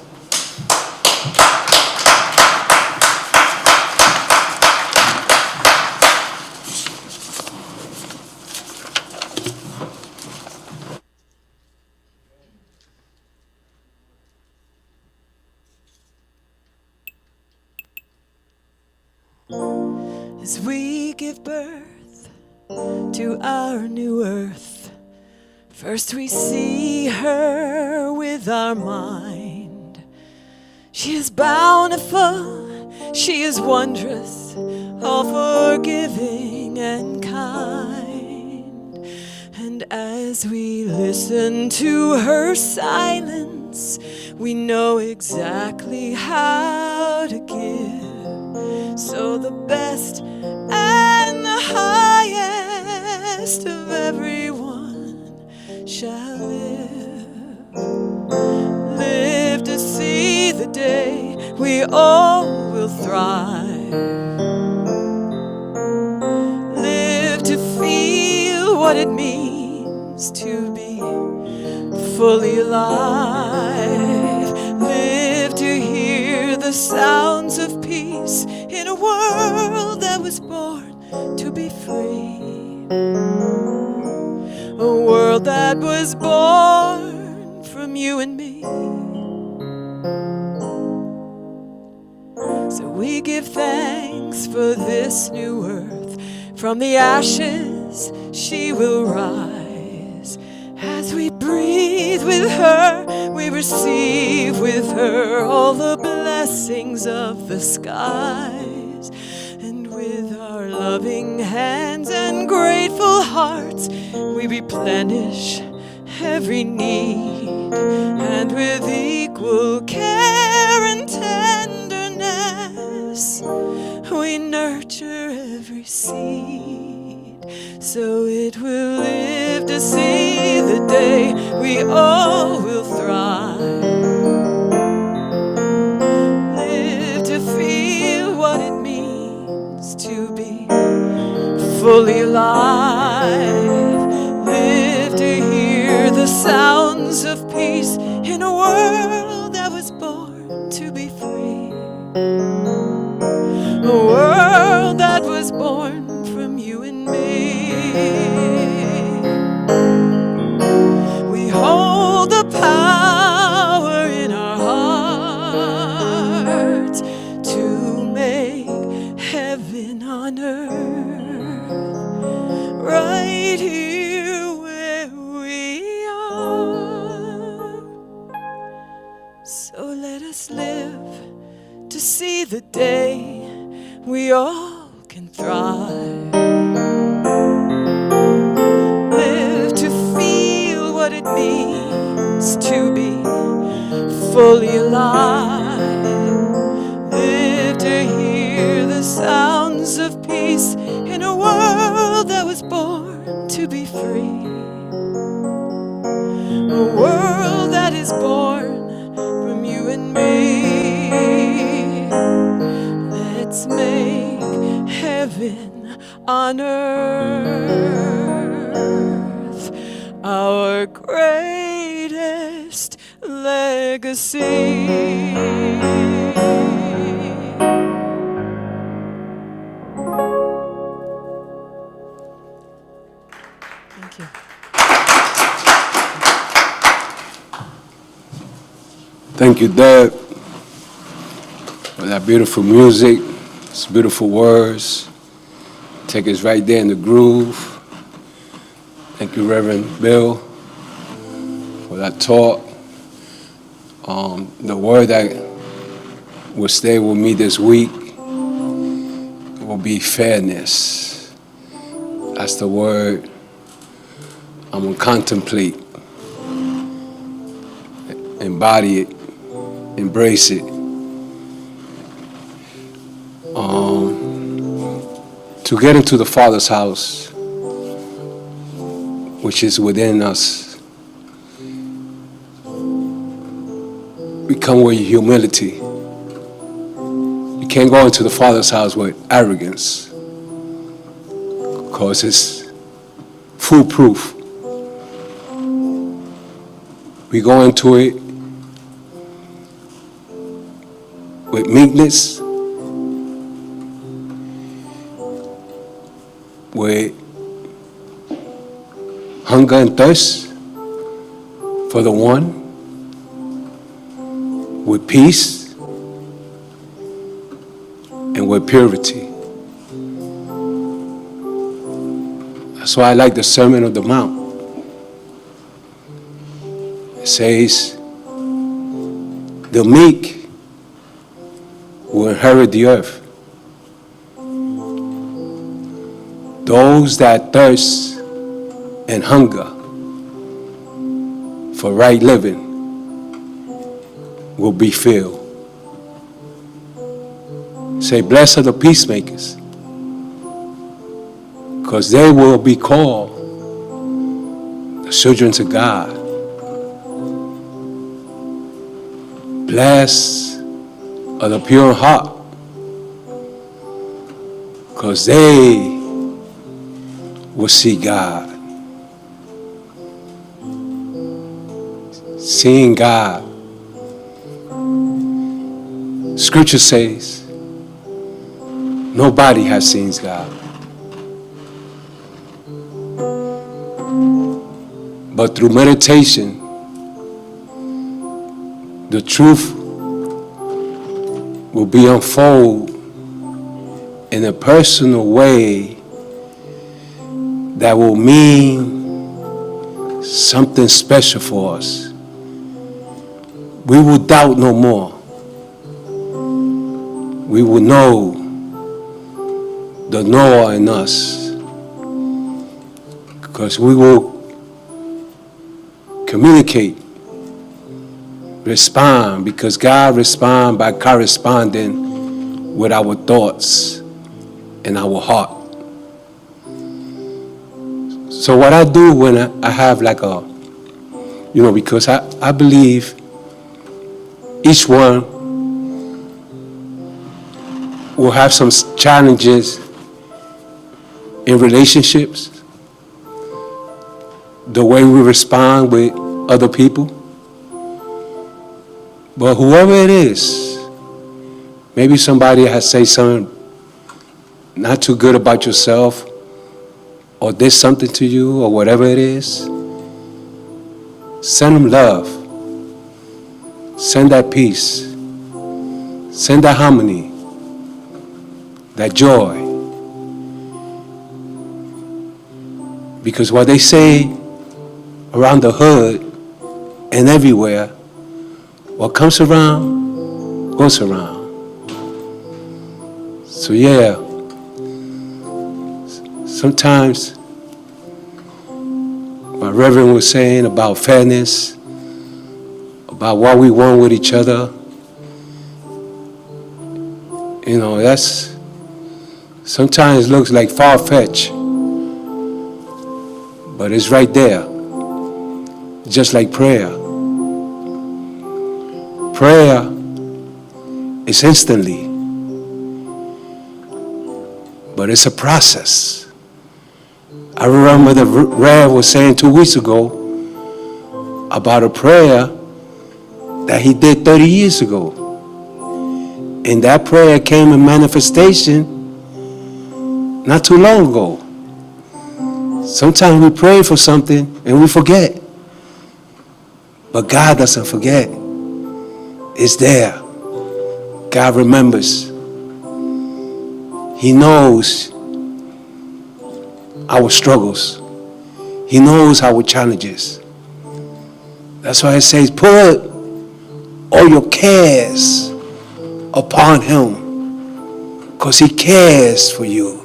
As we give birth to our new earth, first we see her with our mind. She is bountiful, she is wondrous, all forgiving and kind. And as we listen to her silence, we know exactly how to give. So the best and the highest of everyone shall live. Live to see the day we all will thrive. Live to feel what it means to be fully alive. Live to hear the sounds of peace in a world that was born to be free. A world that was born from you and me. So we give thanks for this new earth. From the ashes she will rise. As we breathe with her, we receive with her all the blessings of the skies. And with our loving hands and grateful hearts, we replenish every need. And with equal care and tenderness, we nurture every seed, so it will live to see the day we all will thrive. Live to feel what it means to be fully alive. Live to hear sounds of peace in a world that was born to be free. A world that was born from you and me. We hold the power in our hearts to make heaven on earth, right here where we are. So let us live to see the day we all can thrive. Live to feel what it means to be fully alive. Live to hear the sounds of peace in a world that was born to be free. A world that is born from you and me. Let's make heaven on earth our greatest legacy. Thank you. Thank you, Deb, for that beautiful music, those beautiful words. Take us right there in the groove. Thank you, Reverend Bill, for that talk. The word that will stay with me this week will be fairness. That's the word I'm going to contemplate, embody it, embrace it. To get into the Father's house, which is within us, we come with humility. You can't go into the Father's house with arrogance, because it's foolproof. We go into it with meekness, with hunger and thirst for the one, with peace and with purity. That's why I like the Sermon on the Mount. It says, the meek will inherit the earth. Those that thirst and hunger for right living will be filled. Say, blessed are the peacemakers, because they will be called the children of God. Blessed are the pure in heart, because they will see God. Seeing God. Scripture says, nobody has seen God. But through meditation, the truth will be unfolded in a personal way that will mean something special for us. We will doubt no more. We will know the knower in us, because we will communicate, respond, because God responds by corresponding with our thoughts and our heart. So what I do when I have like a, because I believe each one will have some challenges in relationships the way we respond with other people. But whoever it is, maybe somebody has said something not too good about yourself, or did something to you, or whatever it is, send them love. Send that peace. Send that harmony, that joy. Because what they say around the hood and everywhere, what comes around, goes around. So yeah, sometimes my reverend was saying about fairness, about what we want with each other. You know, that's sometimes looks like far-fetched, but it's right there. Just like prayer. Prayer is instantly, but it's a process. I remember the Rev was saying 2 weeks ago about a prayer that he did 30 years ago. And that prayer came in manifestation not too long ago. Sometimes we pray for something and we forget. But God doesn't forget. It's there. God remembers. He knows our struggles. He knows our challenges. That's why it says, put all your cares upon him, because he cares for you.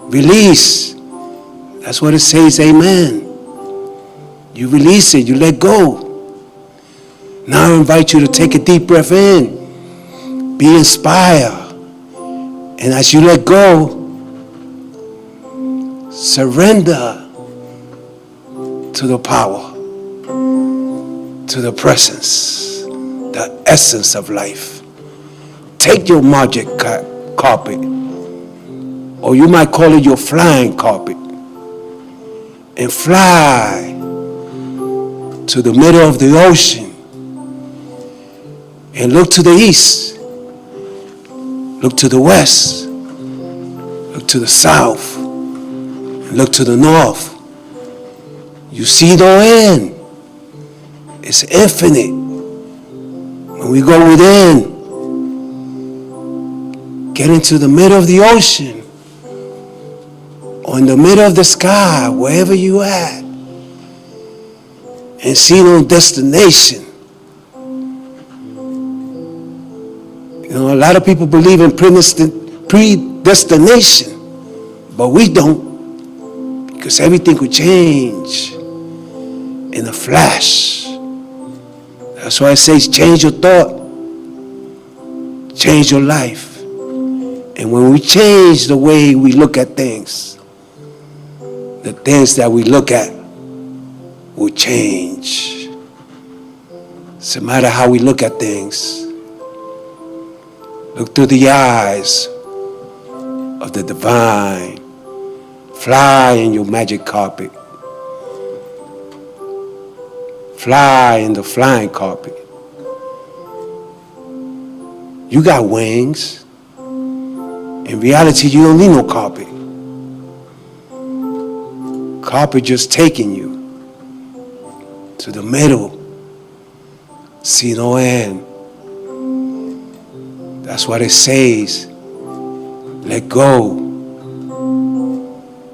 Release. That's what it says, amen. You release it, you let go. Now I invite you to take a deep breath in. Be inspired. And as you let go, surrender to the power, to the presence, the essence of life. Take your magic carpet, or you might call it your flying carpet, and fly to the middle of the ocean and look to the east, look to the west, look to the south, and look to the north. You see no end. It's infinite. When we go within, get into the middle of the ocean, or in the middle of the sky, wherever you at, and see no destination. You know, a lot of people believe in predestination, but we don't, because everything could change in a flash. That's why it says change your thought, change your life. And when we change the way we look at things, the things that we look at will change. It's a matter how we look at things. Look through the eyes of the divine. Fly in your magic carpet. Fly in the flying carpet. You got wings. In reality, you don't need no carpet. Carpet just taking you to the middle. See no end. That's what it says. Let go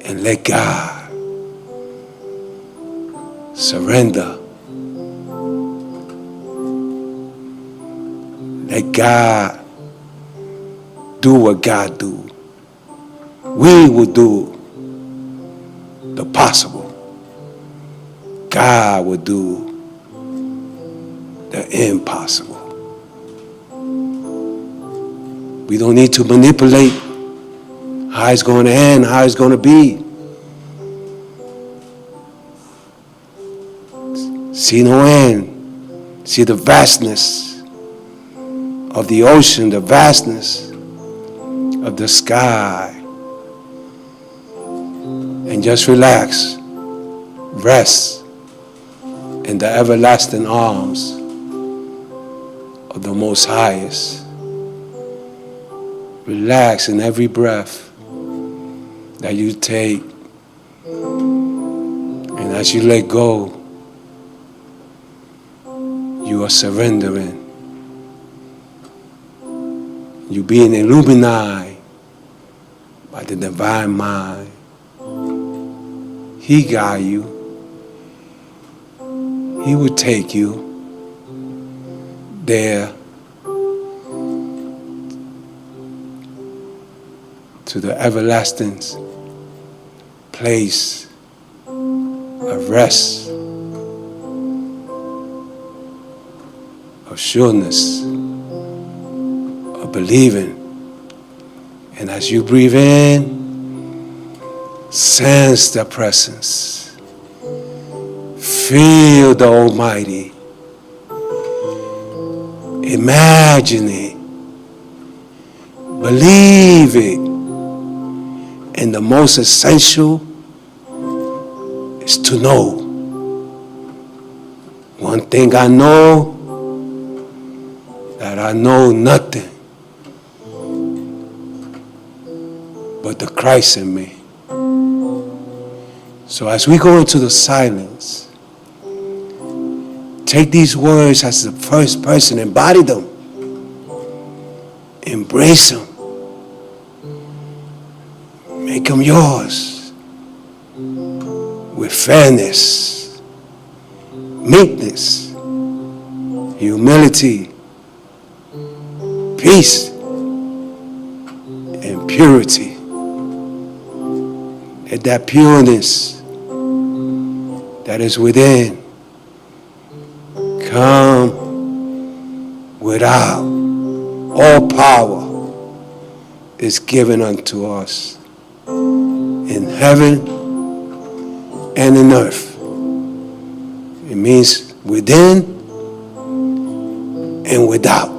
and let God. Surrender. Let God do what God do. We will do the possible. God will do the impossible. We don't need to manipulate how it's going to end, how it's going to be. See no end. See the vastness of the ocean, the vastness of the sky. And just relax. Rest in the everlasting arms of the Most Highest. Relax in every breath that you take. And as you let go, you are surrendering. You being illuminated by the divine mind. He got you. He will take you there to the everlasting place of rest, of sureness, of believing. And as you breathe in, sense the presence. Feel the Almighty. Imagine it. Believe it. And the most essential is to know. One thing I know, that I know nothing but the Christ in me. So as we go into the silence, take these words as the first person, embody them, embrace them, make them yours with fairness, meekness, humility, peace, and purity. Let that pureness that is within come without. All power is given unto us in heaven and in earth. It means within and without.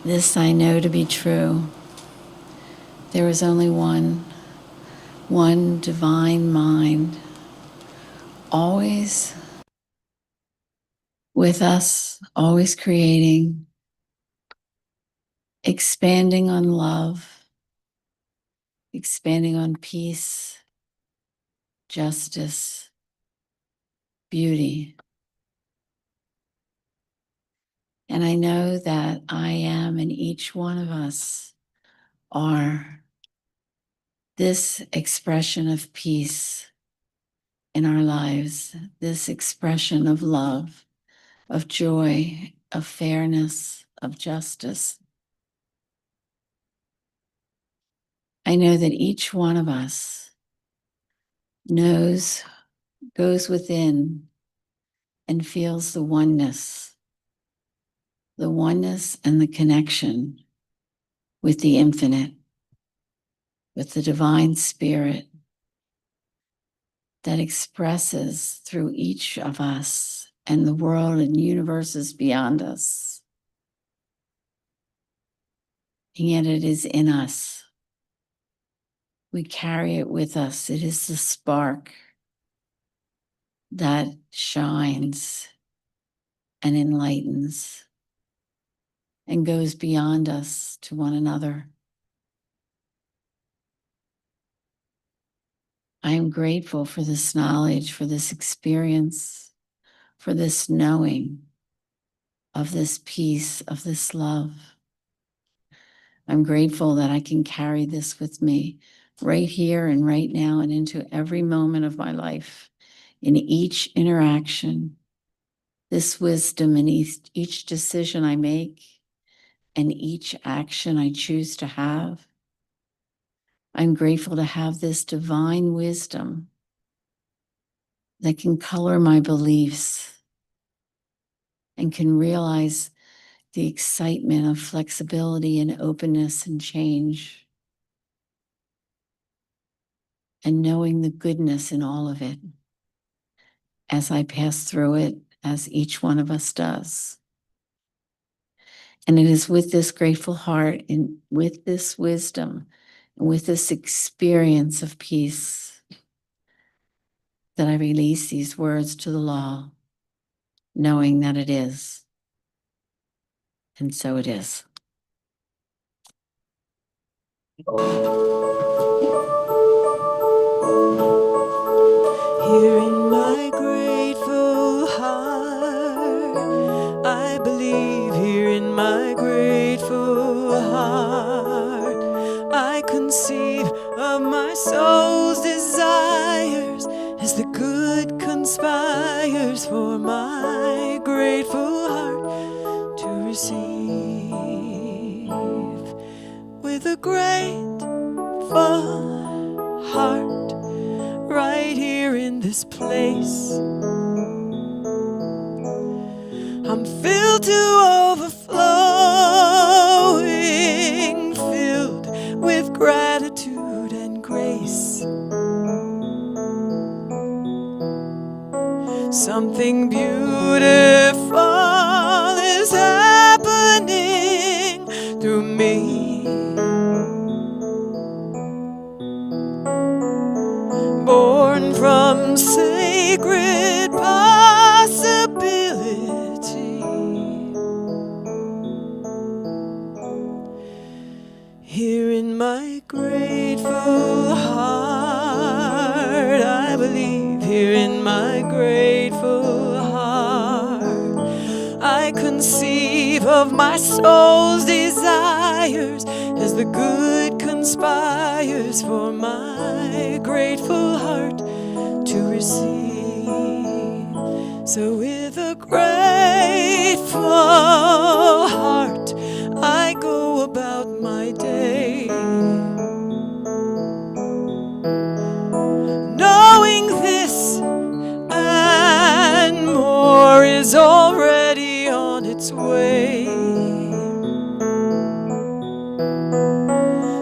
This I know to be true. There is only one divine mind, always with us, always creating, expanding on love, expanding on peace, justice, beauty. And I know that I am, and each one of us are, this expression of peace in our lives, this expression of love, of joy, of fairness, of justice. I know that each one of us knows, goes within, and feels the oneness and the connection with the infinite, with the divine spirit, that expresses through each of us and the world and universes beyond us. And yet it is in us. We carry it with us. It is the spark that shines and enlightens and goes beyond us to one another. I am grateful for this knowledge, for this experience, for this knowing of this peace, of this love. I'm grateful that I can carry this with me right here and right now and into every moment of my life, in each interaction, this wisdom in each decision I make and each action I choose to have. I'm grateful to have this divine wisdom that can color my beliefs and can realize the excitement of flexibility and openness and change, and knowing the goodness in all of it as I pass through it, as each one of us does. And it is with this grateful heart and with this wisdom and with this experience of peace that I release these words to the law, knowing that it is. And so it is. Here in my grateful heart, I believe here in my grateful heart, I conceive of my soul's desires as the good conspires for my grateful heart to receive. With a grateful heart, right here in this place, I'm filled to overflowing, filled with gratitude and grace. Something beautiful is happening through me. Born from sacred possibility. Here in my grateful heart, I believe here in my grateful heart, I conceive of my soul's desires as the good conspires for my grateful heart to receive. So with a grateful heart, I go about my day, knowing this and more is already on its way.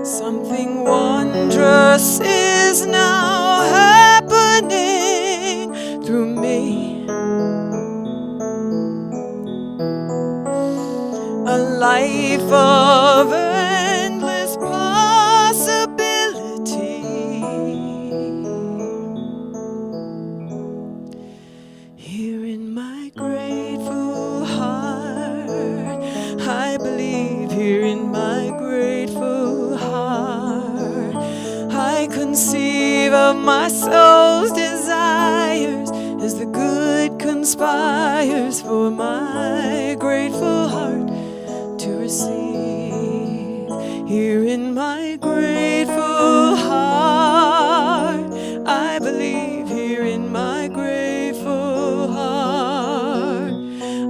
Something wondrous is now happening through me. A life of endless possibility. Here in my grateful heart, I believe here in my grateful heart, I conceive of my soul's desires as the good conspires for my grateful heart to receive. Here in my grateful heart, I believe here in my grateful heart,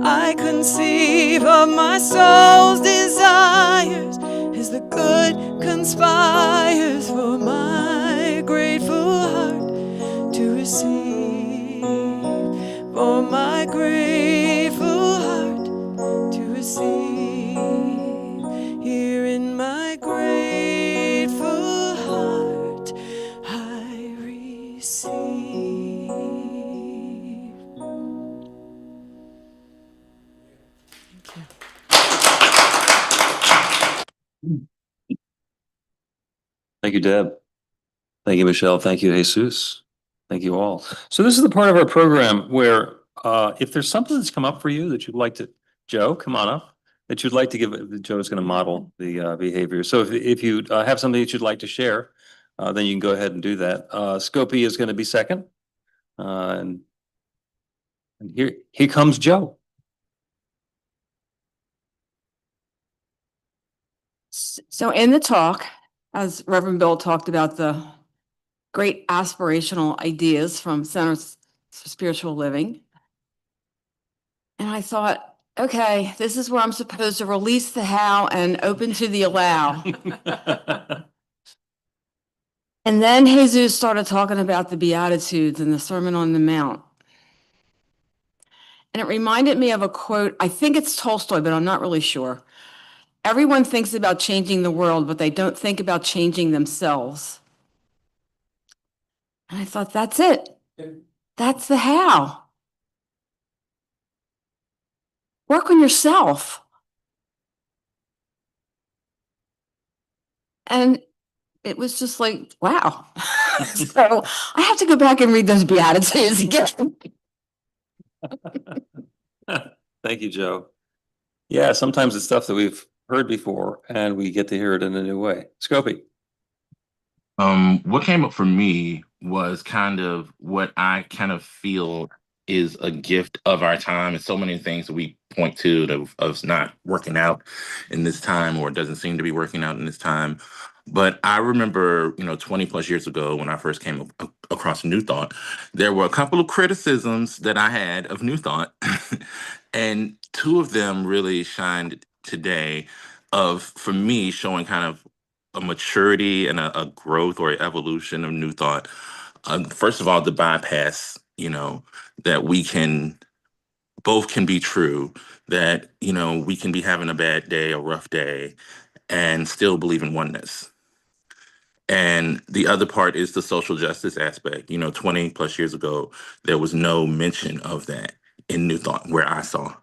I conceive of my soul's desires as the good conspires for my grateful heart to receive. For my grateful heart to receive. Here in my grateful heart, I receive. Thank you, Deb. Thank you, Michelle. Thank you, Jesus. Thank you all. So this is the part of our program where if there's something that's come up for you that you'd like to, Joe, come on up, that you'd like to give, Joe's going to model the behavior. So if you have something that you'd like to share, then you can go ahead and do that. Scopy is going to be second. And here comes Joe. So in the talk, as Reverend Bill talked about the great aspirational ideas from Centers for Spiritual Living, and I thought, okay, this is where I'm supposed to release the how and open to the allow. And then Jesus started talking about the Beatitudes and the Sermon on the Mount. And it reminded me of a quote, I think it's Tolstoy, but I'm not really sure. Everyone thinks about changing the world, but they don't think about changing themselves. And I thought, that's it. That's the how. Work on yourself. And it was just like, wow. So I have to go back and read those Beatitudes again. Thank you, Joe. Yeah, sometimes it's stuff that we've heard before and we get to hear it in a new way. Scopy. What came up for me was kind of what I kind of feel is a gift of our time. And so many things that we point to of not working out in this time, or it doesn't seem to be working out in this time. But I remember, 20 plus years ago when I first came across New Thought, there were a couple of criticisms that I had of New Thought. And two of them really shined today for me, showing kind of a maturity and a growth or evolution of New Thought. First of all, the bypass, that we can both can be true, that, we can be having a bad day, a rough day, and still believe in oneness. And the other part is the social justice aspect. 20 plus years ago, there was no mention of that in New Thought where I saw.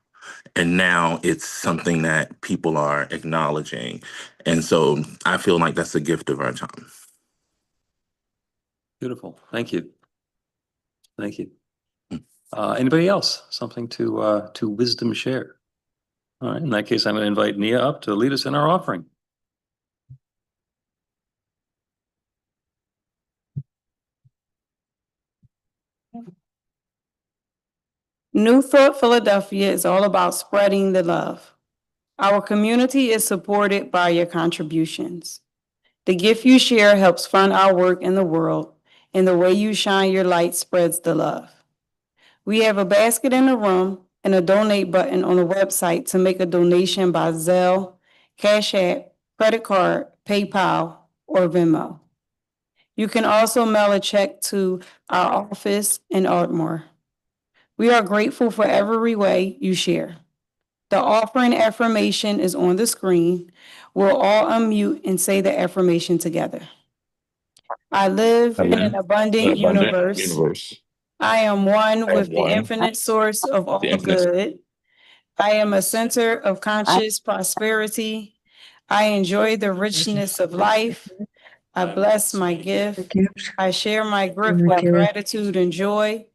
And now it's something that people are acknowledging. And so I feel like that's a gift of our time. Beautiful. Thank you. Thank you. Anybody else? Something to wisdom share? All right. In that case, I'm going to invite Nia up to lead us in our offering. New Thought Philadelphia is all about spreading the love. Our community is supported by your contributions. The gift you share helps fund our work in the world, and the way you shine your light spreads the love. We have a basket in the room and a donate button on the website to make a donation by Zelle, Cash App, credit card, PayPal, or Venmo. You can also mail a check to our office in Ardmore. We are grateful for every way you share. The offering affirmation is on the screen. We'll all unmute and say the affirmation together. I live in an abundant universe. I am one with the infinite source of all good. I am a center of conscious prosperity. I enjoy the richness of life. I bless my gift. I share my gift with gratitude and joy.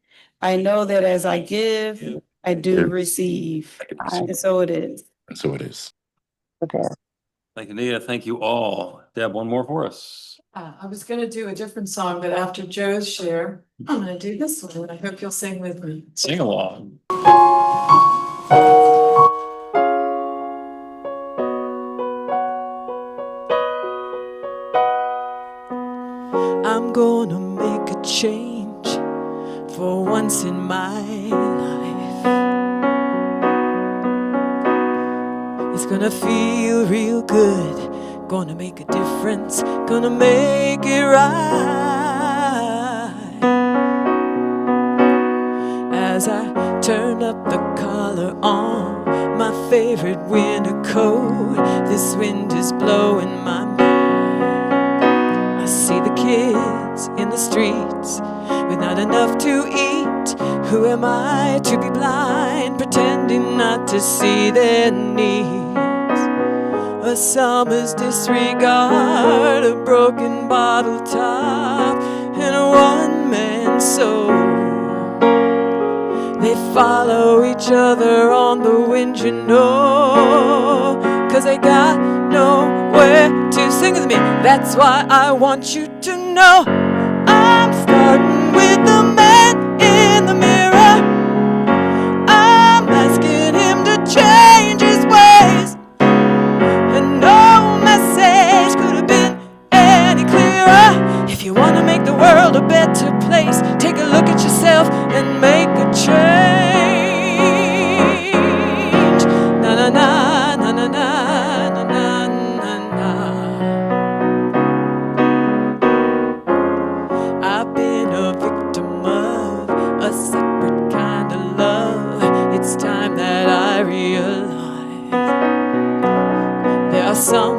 I know that as I give, I do receive. And so it is. And so it is. Thank you, Nia. Thank you all. Deb, one more for us. I was gonna do a different song, but after Joe's share, I'm gonna do this one, and I hope you'll sing with me. Sing along. I'm gonna make a change for once in my life. It's gonna feel real good, gonna make a difference, gonna make it right. As I turn up the collar on my favorite winter coat, this wind is blowing my mind. I see the kids in the streets with not enough to eat. Who am I to be blind, pretending not to see their needs? a summer's disregard, a broken bottle top, and a one-man soul. They follow each other on the wind, you know, 'cause they got nowhere to sing with me. That's why I want you to know I'm starting with the man in the mirror. I'm asking him to change his ways, and no message could have been any clearer. If you want to make the world a better place, take a look at yourself and make a change. Na na na na na na na na na. I've been a victim of a separate kind of love. It's time that I realize there are some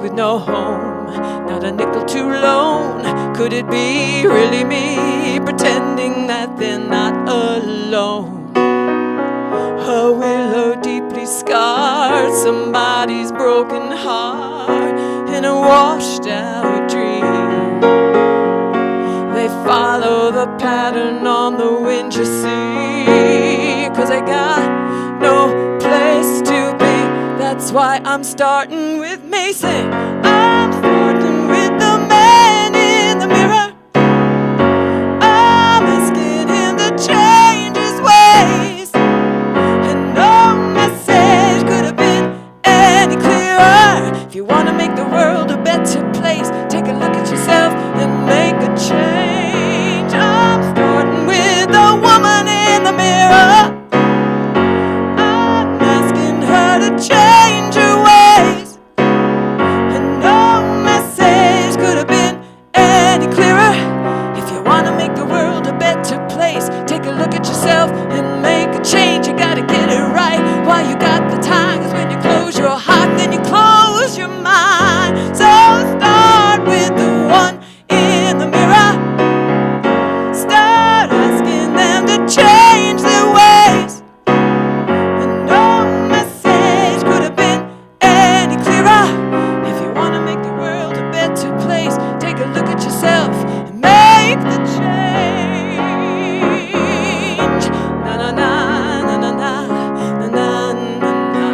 with no home, not a nickel to loan. Could it be really me pretending that they're not alone? A willow deeply scarred, somebody's broken heart in a washed out dream. They follow the pattern on the wind, you see, 'cause they got no place to be. That's why I'm starting with me. Say, I'm starting with the man in the mirror. I'm asking him to change his ways, and no message could have been any clearer. If you want to make the world a better place, take a look at yourself and make a change. I'm starting with the woman in the mirror. I'm asking her to change her ways, and no message could have been any clearer. If you want to make the world a better place, take a look at yourself and make a change. You gotta get it right while you got the time, 'cause when you close your heart, then you close your mind. So start with the one in the mirror. Start asking them to change their ways, and no message could have been any clearer. If you want to make the world a better place, take a look at yourself and make the change. Na na na na na na na na na na.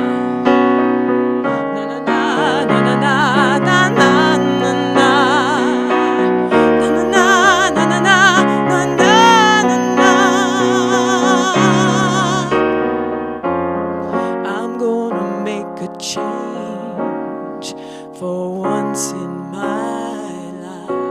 Na na na na na na na na na na. Na na na na na na na na na. I'm gonna make a change for once in my life.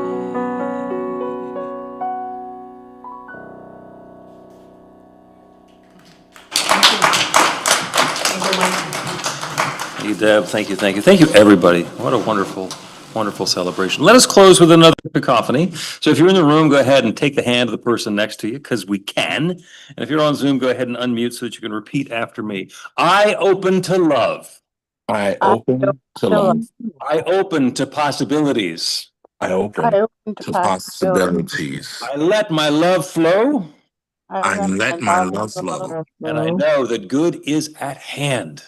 Thank you, Deb. Thank you, thank you. Thank you, everybody. What a wonderful, wonderful celebration. Let us close with another cacophony. So if you're in the room, go ahead and take the hand of the person next to you, because we can. And if you're on Zoom, go ahead and unmute so that you can repeat after me. I open to love. I open to love. I open to possibilities. I open to possibilities. I let my love flow, I let my love flow, and I know that good is at hand.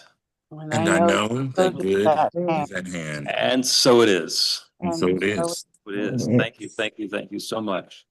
and I know that good is at hand. And so it is. And so it is. It is. Thank you, thank you, thank you so much.